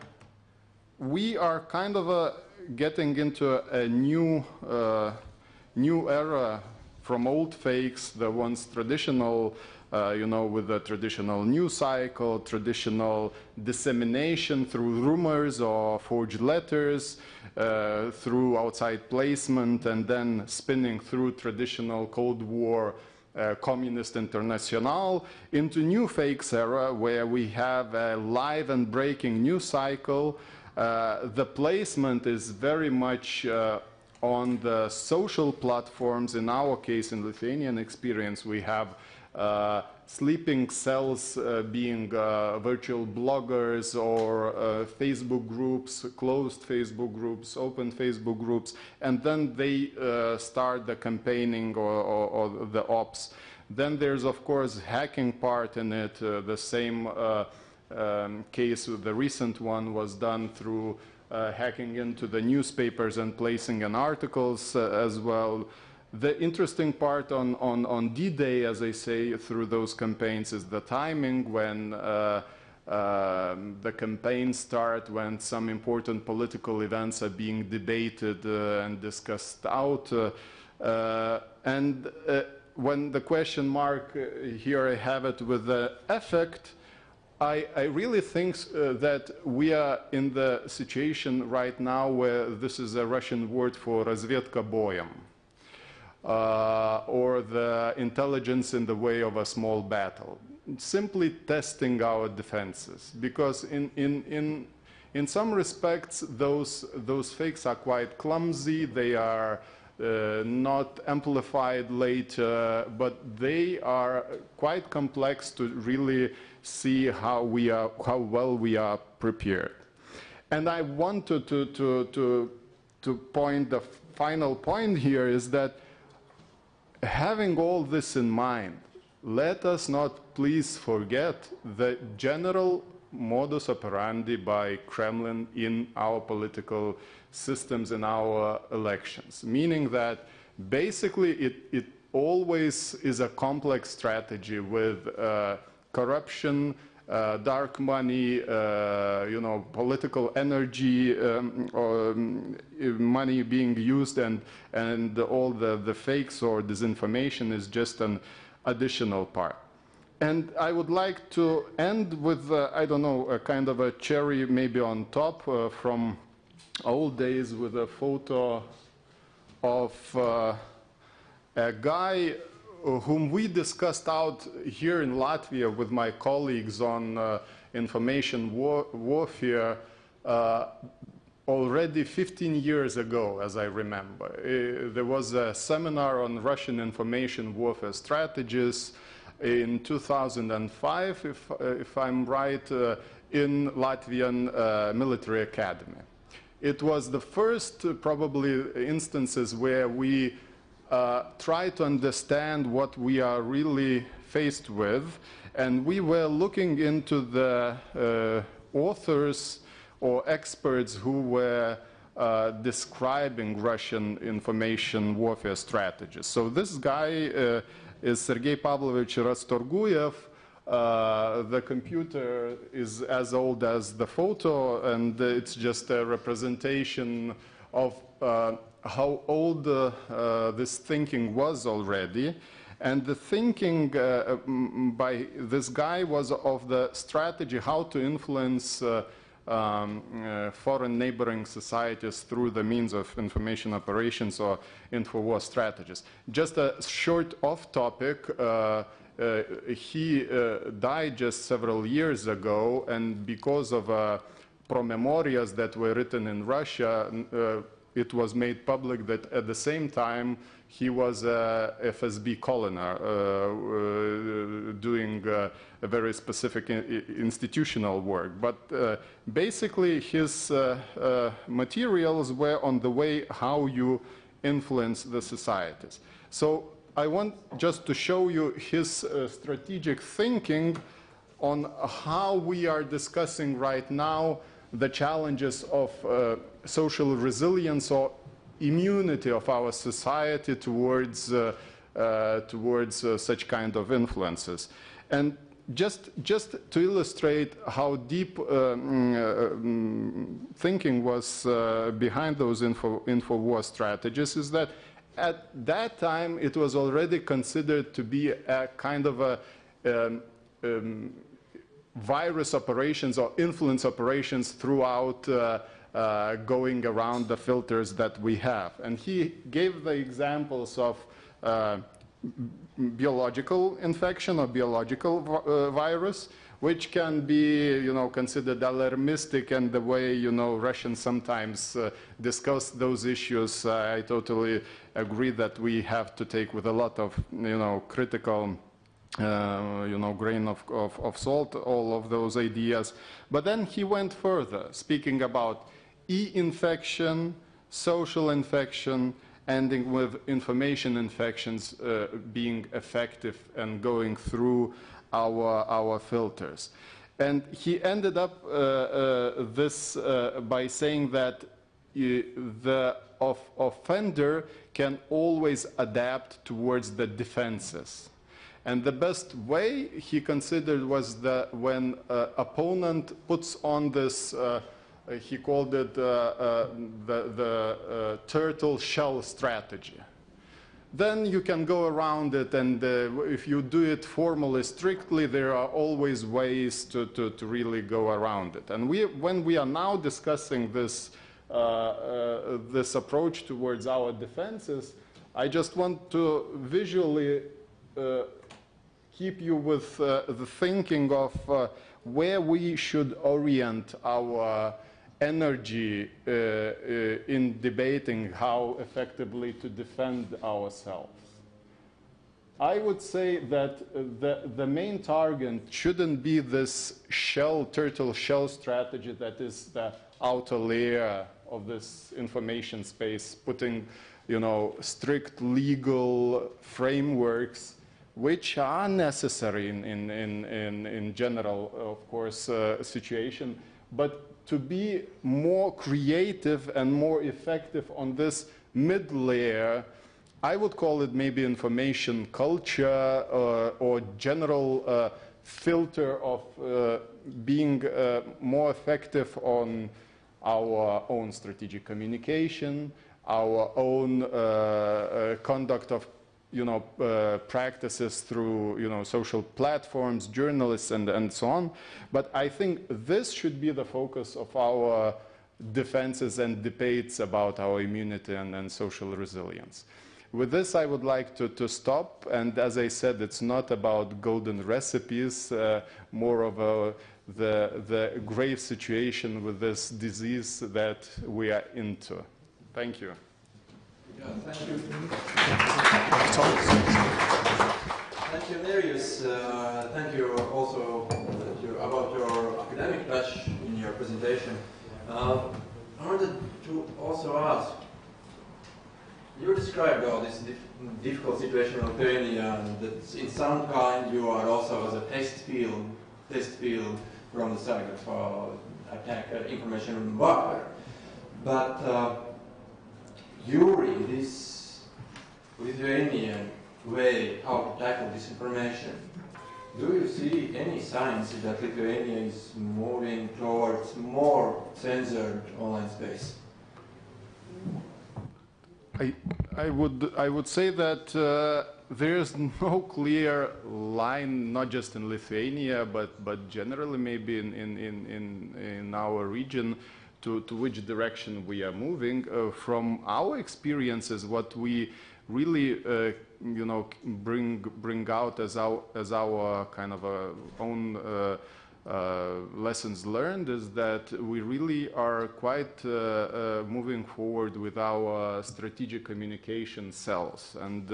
we are kind of getting into a new era from old fakes, the ones traditional, you know, with the traditional news cycle, traditional dissemination through rumors or forged letters, through outside placement, and then spinning through traditional Cold War Communist International into new fakes era where we have a live and breaking news cycle. The placement is very much on the social platforms. In our case, in Lithuanian experience, we have sleeping cells being virtual bloggers or Facebook groups, closed Facebook groups, open Facebook groups, and then they start the campaigning or the ops. Then there's, of course, hacking part in it. The same case, the recent one was done through hacking into the newspapers and placing in articles as well. The interesting part on D-Day, as I say, through those campaigns is the timing when the campaigns start, when some important political events are being debated and discussed out. When the question mark, here I have it with the effect, I really think that we are in the situation right now where this is a Russian word for razvedka boyem, or the intelligence in the way of a small battle, simply testing our defenses. Because in some respects, those fakes are quite clumsy. They are not amplified later, but they are quite complex to really see how well we are prepared. And I wanted to point, the final point here is that having all this in mind, let us not please forget the general modus operandi by Kremlin in our political systems, in our elections, meaning that basically it always is a complex strategy with corruption, dark money, political energy, money being used, and all the fakes or disinformation is just an additional part. And I would like to end with, I don't know, a kind of a cherry maybe on top from old days with a photo of a guy whom we discussed out here in Latvia with my colleagues on information warfare already 15 years ago, as I remember. There was a seminar on Russian information warfare strategies in 2005, if I'm right, in Latvian military academy. It was the first, probably, instances where we try to understand what we are really faced with, and we were looking into the authors or experts who were describing Russian information warfare strategies. So this guy is Sergei Pavlovich Rastorguyev. The computer is as old as the photo, and it's just a representation of how old this thinking was already. And the thinking by this guy was of the strategy how to influence foreign neighboring societies through the means of information operations or infowar strategies. Just a short off-topic, he died just several years ago, and because of promemorias that were written in Russia, it was made public that at the same time he was a FSB colonel doing a very specific institutional work. But basically his materials were on the way how you influence the societies. So I want just to show you his strategic thinking on how we are discussing right now the challenges of social resilience or immunity of our society towards such kind of influences. And just to illustrate how deep thinking was behind those infowar strategies is that at that time it was already considered to be a kind of a virus operations or influence operations throughout going around the filters that we have. And he gave the examples of biological infection or biological virus, which can be, considered alarmistic, and the way, Russians sometimes discuss those issues. I totally agree that we have to take with a lot of, critical grain of salt, all of those ideas. But then he went further, speaking about e-infection, social infection, ending with information infections being effective and going through our filters. And he ended up this by saying that the offender can always adapt towards the defenses. And the best way he considered was that when opponent puts on this, he called it the turtle shell strategy. Then you can go around it, and if you do it formally, strictly, there are always ways to really go around it. And when we are now discussing this, this approach towards our defenses, I just want to visually keep you with the thinking of where we should orient our energy in debating how effectively to defend ourselves. I would say that the main target shouldn't be this turtle shell strategy that is the outer layer of this information space, putting, strict legal frameworks which are necessary in general, of course, situation, but to be more creative and more effective on this mid-layer, I would call it maybe information culture or general filter of being more effective on our own strategic communication, our own conduct of practices through, social platforms, journalists, and so on. But I think this should be the focus of our defenses and debates about our immunity and social resilience. With this, I would like to stop. And as I said, it's not about golden recipes, more of the grave situation with this disease that we are into. Thank you. Yeah, thank you. Thank you, Nerijus. Thank you also about your academic touch in your presentation. I wanted to also ask, you described all this difficult situation in Lithuania, and that in some kind you are also as a test field from the side of attack information warfare. But during this Lithuanian way how to tackle disinformation, do you see any signs that Lithuania is moving towards more censored online space? I would say that there is no clear line, not just in Lithuania, but generally maybe in our region, to which direction we are moving. From our experiences, what we really bring out as our kind of own lessons learned is that we really are quite moving forward with our strategic communication cells, and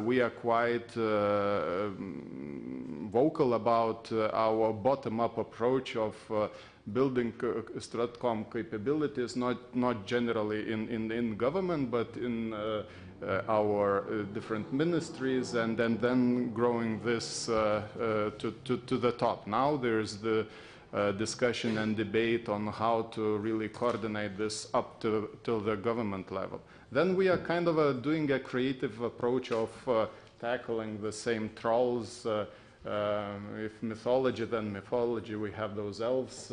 we are quite vocal about our bottom-up approach of building StratCom capabilities, not generally in government, but in our different ministries, and then growing this to the top. Now there's the discussion and debate on how to really coordinate this up to the government level. Then we are kind of doing a creative approach of tackling the same trolls. If mythology, then mythology. We have those elves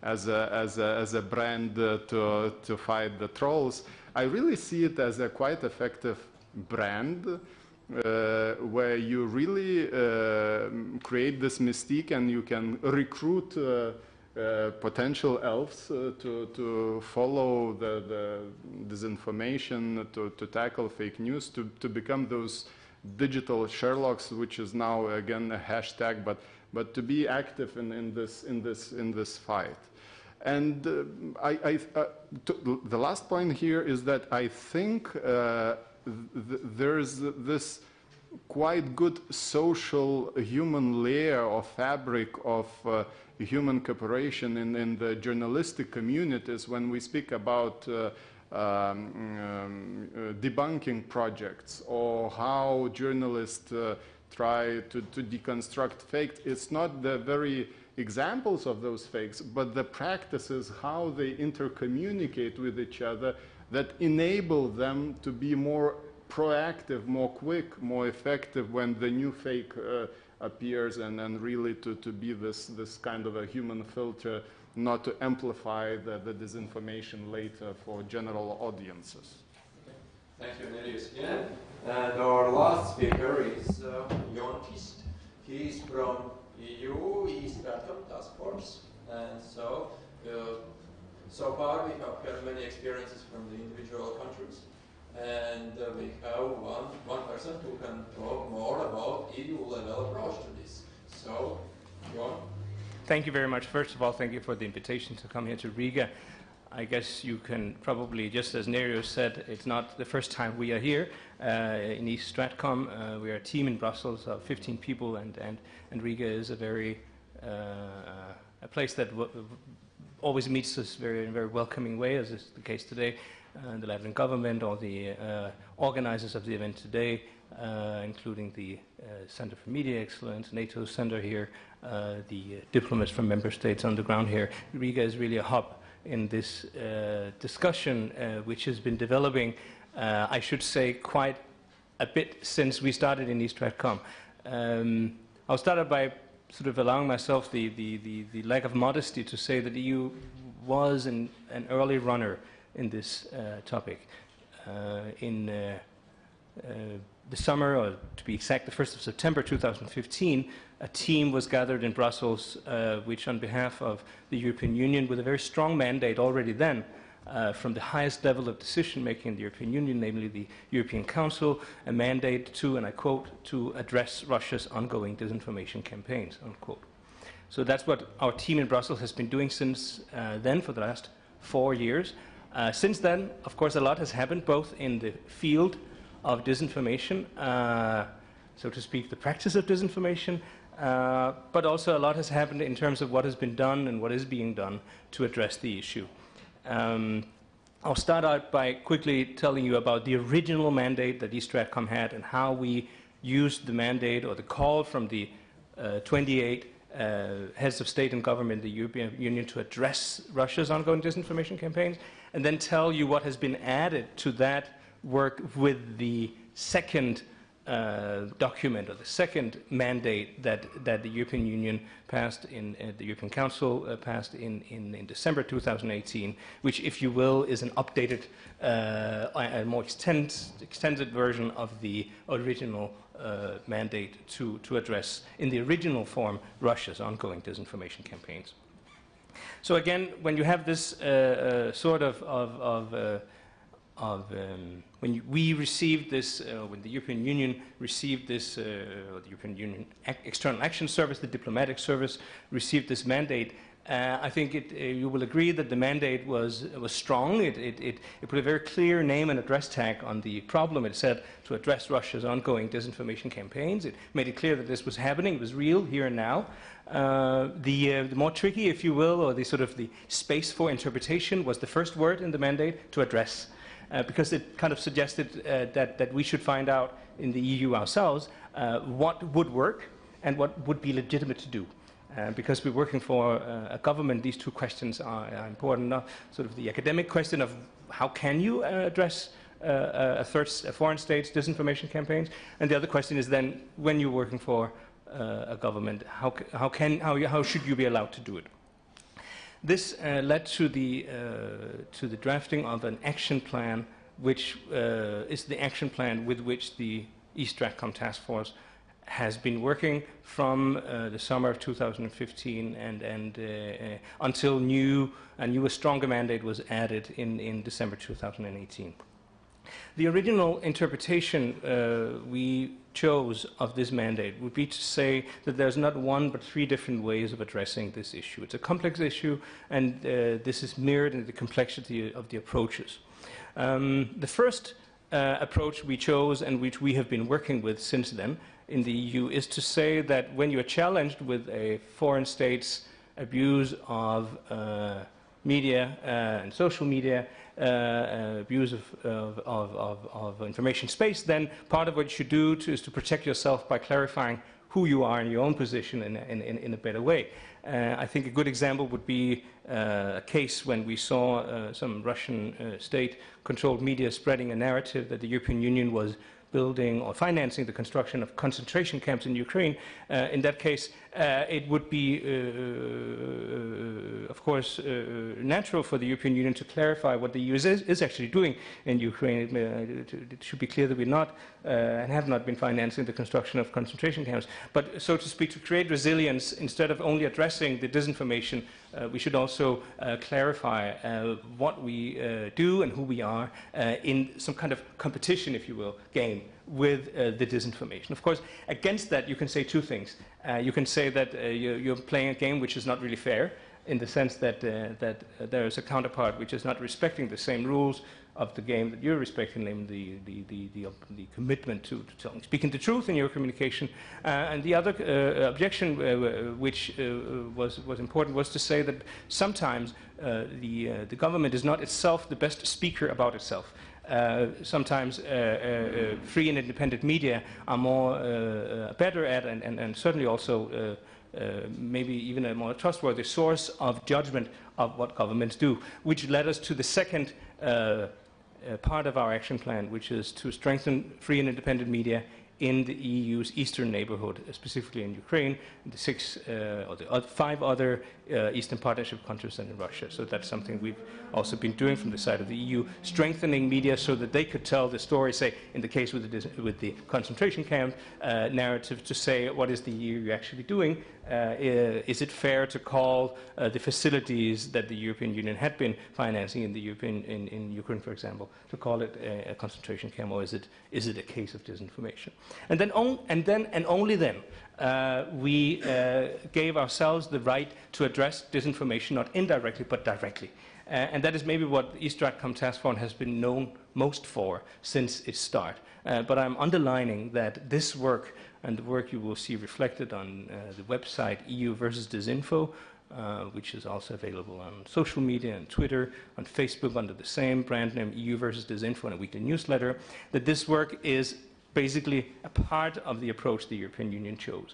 as a brand to fight the trolls. I really see it as a quite effective brand where you really create this mystique, and you can recruit potential elves to follow the disinformation, to tackle fake news, to become those digital Sherlocks, which is now again a hashtag, but to be active in this fight. And the last point here is that I think there's this quite good social human layer or fabric of human cooperation in the journalistic communities when we speak about debunking projects or how journalists try to deconstruct fake. It's not the very examples of those fakes, but the practices, how they intercommunicate with each other, that enable them to be more proactive, more quick, more effective when the new fake appears, and really to be this kind of a human filter, not to amplify the disinformation later for general audiences. Thank you, Nerijus, again. And our last speaker is Kyst. He is from EU, StratCom Taskforce, and so far we have had many experiences from the individual countries, and we have one person who can talk more about EU level approach to this. So, Jon. Thank you very much. First of all, thank you for the invitation to come here to Riga. I guess you can probably, just as Nerijus said, it's not the first time we are here in East StratCom. We are a team in Brussels of 15 people, and Riga is a very a place that always meets us in a very welcoming way, as is the case today. The Latvian government, or the organizers of the event today, including the Center for Media Excellence, NATO Center here, the diplomats from member states on the ground here. Riga is really a hub in this discussion, which has been developing, I should say, quite a bit since we started in East StratCom. I'll start by sort of allowing myself the lack of modesty to say that the EU was an early runner in this topic. In the summer, or to be exact, the 1st of September 2015, a team was gathered in Brussels, which on behalf of the European Union, with a very strong mandate already then, from the highest level of decision-making in the European Union, namely the European Council, a mandate to, and I quote, to address Russia's ongoing disinformation campaigns, unquote. So that's what our team in Brussels has been doing since then, for the last 4 years. Since then, of course, a lot has happened, both in the field of disinformation, so to speak, the practice of disinformation, but also a lot has happened in terms of what has been done and what is being done to address the issue. I'll start out by quickly telling you about the original mandate that East StratCom had, and how we used the mandate, or the call from the 28 heads of state and government in the European Union to address Russia's ongoing disinformation campaigns, and then tell you what has been added to that work with the second document, or the second mandate that the European Union passed in the European Council passed in December 2018, which, if you will, is an updated, a more extended version of the original mandate to address, in the original form, Russia's ongoing disinformation campaigns. So again, when you have this sort of when we received this, when the European Union received this, the European Union External Action Service, the diplomatic service, received this mandate, I think you will agree that the mandate was strong. It put a very clear name and address tag on the problem. It said to address Russia's ongoing disinformation campaigns. It made it clear that this was happening. It was real here and now. The more tricky, if you will, or the sort of the space for interpretation, was the first word in the mandate, to address. Because it kind of suggested that we should find out in the EU ourselves what would work and what would be legitimate to do. Because we're working for a government, these two questions are important. Sort of the academic question of how can you address a foreign state's disinformation campaigns, and the other question is then, when you're working for a government, how should you be allowed to do it? This led to the drafting of an action plan, which is the action plan with which the East StratCom Task Force has been working from the summer of 2015 and until a newer, stronger mandate was added in December 2018. The original interpretation we chose of this mandate would be to say that there's not one but three different ways of addressing this issue. It's a complex issue, and this is mirrored in the complexity of the approaches. The first approach we chose, and which we have been working with since then in the EU, is to say that when you are challenged with a foreign state's abuse of media and social media, abuse of information space, then part of what you should do is to protect yourself by clarifying who you are and your own position in a better way. I think a good example would be a case when we saw some Russian state-controlled media spreading a narrative that the European Union was building or financing the construction of concentration camps in Ukraine. In that case, it would be, of course, natural for the European Union to clarify what the EU is actually doing in Ukraine. It should be clear that we're not and have not been financing the construction of concentration camps. But, so to speak, to create resilience, instead of only addressing the disinformation, we should also clarify what we do and who we are in some kind of competition, if you will, game with the disinformation. Of course, against that, you can say two things. You can say that you're playing a game which is not really fair, in the sense that, there is a counterpart which is not respecting the same rules of the game that you're respecting, namely the commitment to speaking the truth in your communication. And the other objection which was important was to say that sometimes the government is not itself the best speaker about itself. Sometimes free and independent media are more better at and certainly also maybe even a more trustworthy source of judgment of what governments do, which led us to the second part of our action plan, which is to strengthen free and independent media in the EU's eastern neighborhood, specifically in Ukraine, the 6 or the 5 other Eastern Partnership countries and in Russia. So that's something we've also been doing from the side of the EU, strengthening media so that they could tell the story, say, in the case with the concentration camp narrative, to say, what is the EU actually doing? Is it fair to call the facilities that the European Union had been financing in Ukraine, for example, to call it a concentration camp, or is it a case of disinformation? And then only then we gave ourselves the right to address disinformation, not indirectly but directly. And that is maybe what the StratCom Task Force has been known most for since its start. But I'm underlining that this work, and the work you will see reflected on the website EU versus Disinfo, which is also available on social media and Twitter, on Facebook under the same brand name, EU versus Disinfo, and a weekly newsletter, that this work is basically a part of the approach the European Union chose.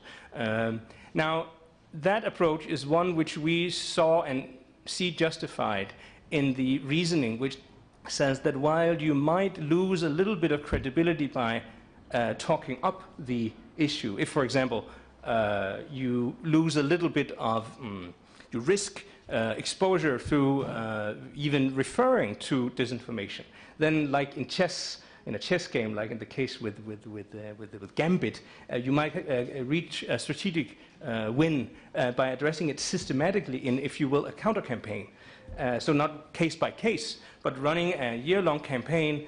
Now, that approach is one which we saw and see justified in the reasoning which says that while you might lose a little bit of credibility by talking up the issue, if, for example, you lose a little bit of, you risk exposure through even referring to disinformation, then like in chess, in a chess game, like in the case with Gambit, you might reach a strategic win by addressing it systematically in, if you will, a counter-campaign. So not case by case, but running a years-long campaign,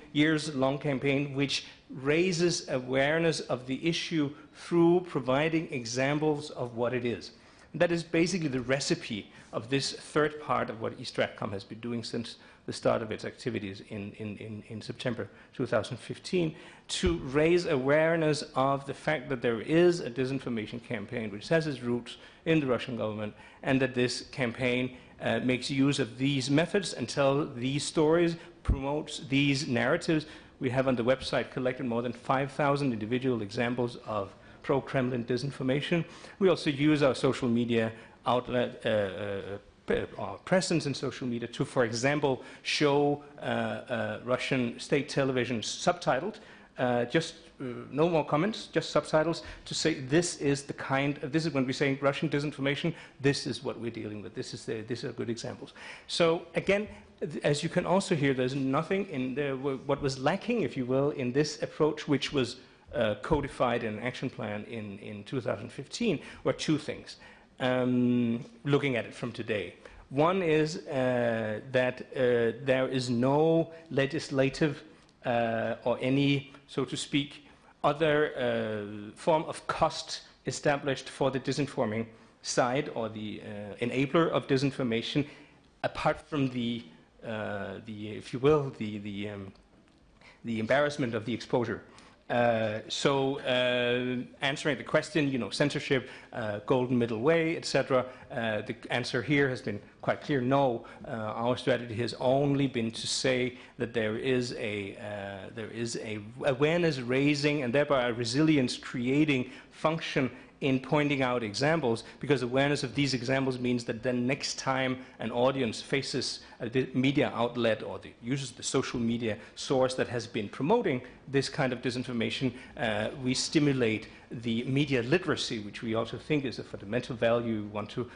which raises awareness of the issue through providing examples of what it is. And that is basically the recipe of this third part of what StratCom has been doing since the start of its activities in September 2015, to raise awareness of the fact that there is a disinformation campaign which has its roots in the Russian government, and that this campaign makes use of these methods and tells these stories, promotes these narratives. We have on the website collected more than 5,000 individual examples of pro-Kremlin disinformation. We also use our social media outlet, our presence in social media to, for example, show Russian state television subtitled, no more comments, just subtitles, to say this is the kind of, this is when we say Russian disinformation, this is what we're dealing with, these are good examples. So again, as you can also hear, there's nothing in there, what was lacking, if you will, in this approach, which was codified in an action plan in 2015, were two things. Looking at it from today. One is that there is no legislative or any, so to speak, other form of cost established for the disinforming side or the enabler of disinformation, apart from the if you will, the embarrassment of the exposure. Answering the question, censorship, golden middle way, etc., the answer here has been quite clear. No, our strategy has only been to say that there is a awareness raising and thereby a resilience creating function in pointing out examples, because awareness of these examples means that then next time an audience faces a media outlet or uses the social media source that has been promoting this kind of disinformation, we stimulate the media literacy, which we also think is a fundamental value we want to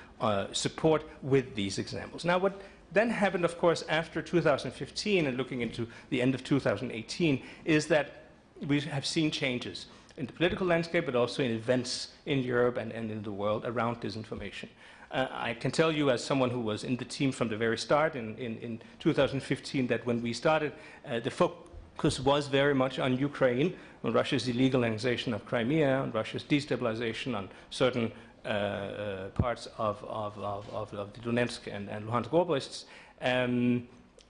support with these examples. Now, what then happened, of course, after 2015 and looking into the end of 2018 is that we have seen changes in the political landscape, but also in events in Europe and in the world around disinformation. I can tell you, as someone who was in the team from the very start in 2015, that when we started, the focus was very much on Ukraine, on Russia's illegal annexation of Crimea, on Russia's destabilization on certain parts of the Donetsk and Luhansk oblasts.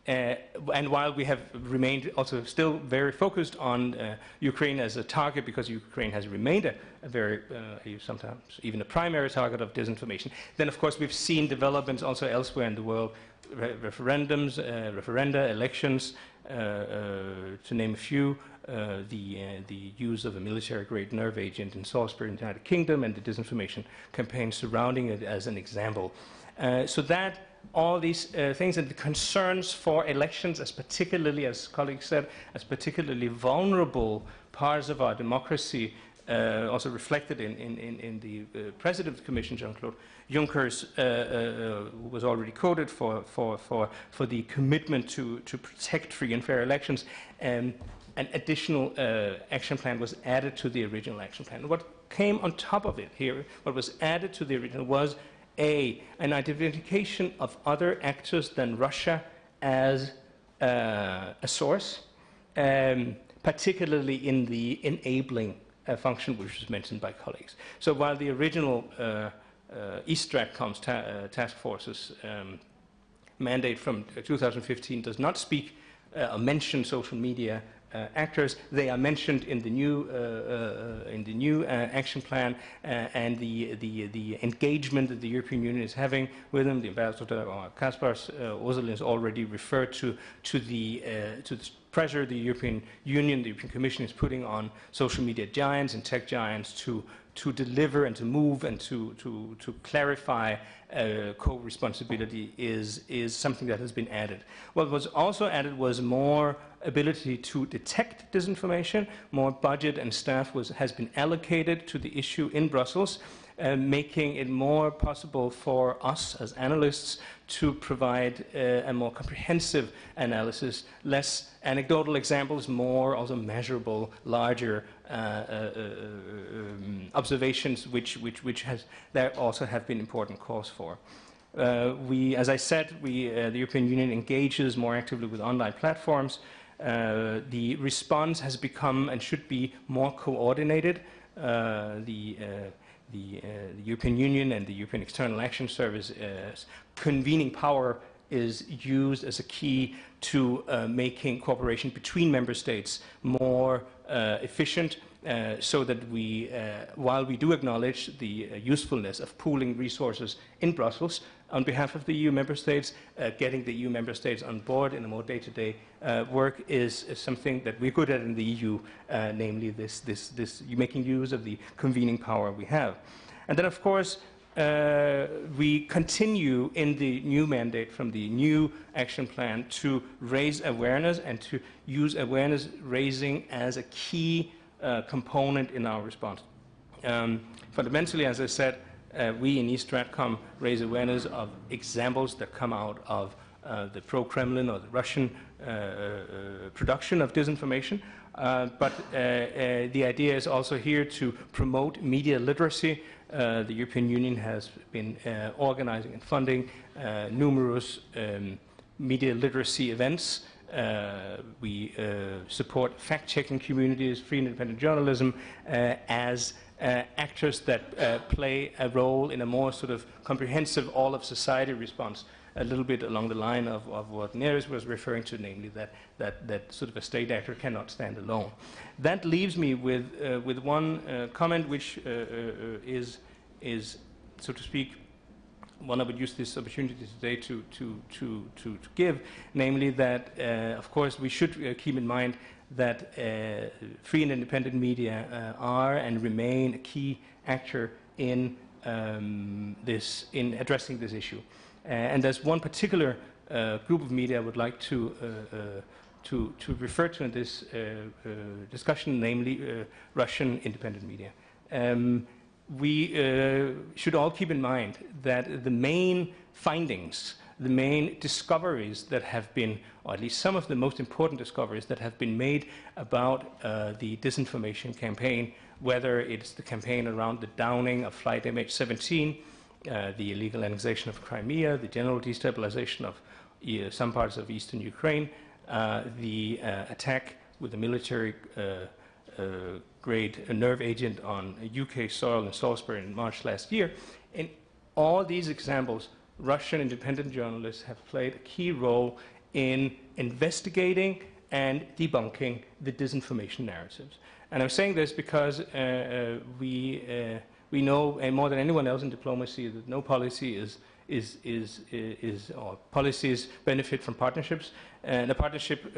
And while we have remained also still very focused on Ukraine as a target, because Ukraine has remained a very, sometimes even a primary target of disinformation, then of course we've seen developments also elsewhere in the world, referendums, referenda, elections, to name a few, the use of a military-grade nerve agent in Salisbury in the United Kingdom, and the disinformation campaign surrounding it as an example. So that all these things and the concerns for elections, as particularly, as colleagues said, as particularly vulnerable parts of our democracy, also reflected in the President of the Commission, Jean-Claude Juncker's, who was already quoted for the commitment to protect free and fair elections. An additional action plan was added to the original action plan. What came on top of it here, what was added to the original was an identification of other actors than Russia as a source, particularly in the enabling function, which was mentioned by colleagues. So while the original StratCom's task force's mandate from 2015 does not speak or mention social media actors, they are mentioned in the new action plan, and the engagement that the European Union is having with them. The ambassador Kaspars Ozoliņš already referred to the pressure the European Union, the European Commission is putting on social media giants and tech giants to deliver and to move and to clarify co-responsibility is something that has been added. What was also added was more ability to detect disinformation. More budget and staff has been allocated to the issue in Brussels, making it more possible for us as analysts to provide a more comprehensive analysis, less anecdotal examples, more also measurable, larger observations, which there also have been important calls for. As I said, the European Union engages more actively with online platforms. The response has become and should be more coordinated. The European Union and the European External Action Service convening power is used as a key to making cooperation between member states more efficient, so that we, while we do acknowledge the usefulness of pooling resources in Brussels on behalf of the EU member states, getting the EU member states on board in a more day-to-day work is something that we're good at in the EU, namely this making use of the convening power we have. And then, of course, we continue in the new mandate from the new action plan to raise awareness and to use awareness raising as a key component in our response. Fundamentally, as I said, we in StratCom raise awareness of examples that come out of the pro-Kremlin or the Russian production of disinformation. But the idea is also here to promote media literacy. The European Union has been organizing and funding numerous media literacy events. We support fact-checking communities, free and independent journalism, as actors that play a role in a more sort of comprehensive all-of-society response, a little bit along the line of what Nerijus was referring to, namely that sort of a state actor cannot stand alone. That leaves me with one comment, which is, so to speak, one I would use this opportunity today to give, namely that, of course, we should keep in mind that free and independent media are and remain a key actor in in addressing this issue. And there's one particular group of media I would like to refer to in this discussion, namely Russian independent media. We should all keep in mind that the main findings, the main discoveries that have been, or at least some of the most important discoveries that have been made about the disinformation campaign, whether it's the campaign around the downing of flight MH17, the illegal annexation of Crimea, the general destabilization of some parts of eastern Ukraine, the attack with a military grade nerve agent on UK soil in Salisbury in March last year. In all these examples, Russian independent journalists have played a key role in investigating and debunking the disinformation narratives. And I'm saying this because we know, and more than anyone else in diplomacy, that no policy or policies benefit from partnerships. And a partnership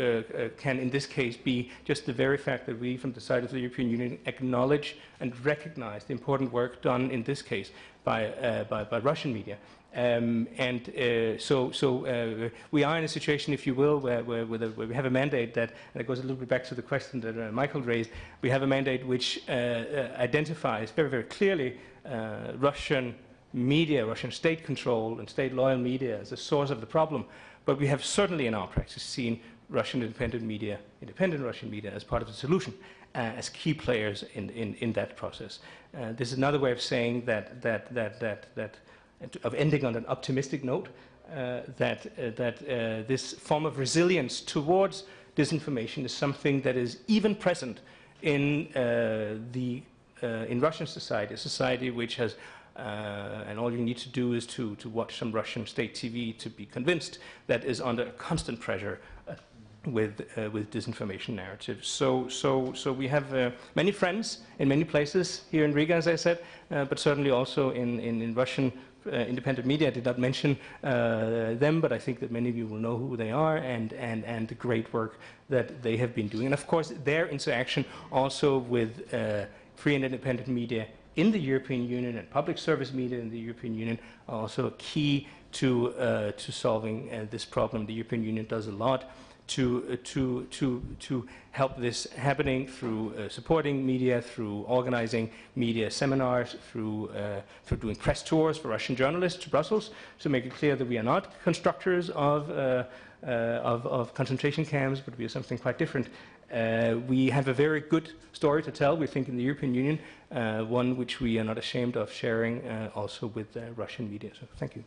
can, in this case, be just the very fact that we, from the side of the European Union, acknowledge and recognize the important work done, in this case, by Russian media. So we are in a situation, if you will, where we have a mandate that, and it goes a little bit back to the question that Michael raised, we have a mandate which identifies very, very clearly Russian media, Russian state control and state loyal media as a source of the problem. But we have certainly in our practice seen Russian independent media, independent Russian media, as part of the solution, as key players in that process. This is another way of saying of ending on an optimistic note, that this form of resilience towards disinformation is something that is even present in Russian society, a society which has, and all you need to do is to watch some Russian state TV to be convinced, that is under constant pressure with disinformation narratives. So we have many friends in many places here in Riga, as I said, but certainly also in Russian independent media. I did not mention them, but I think that many of you will know who they are and the great work that they have been doing. And of course, their interaction also with free and independent media in the European Union and public service media in the European Union are also key to solving this problem. The European Union does a lot to help this happening through supporting media, through organizing media seminars, through doing press tours for Russian journalists to Brussels to make it clear that we are not constructors of concentration camps, but we are something quite different. We have a very good story to tell, we think, in the European Union, one which we are not ashamed of sharing also with Russian media. So thank you.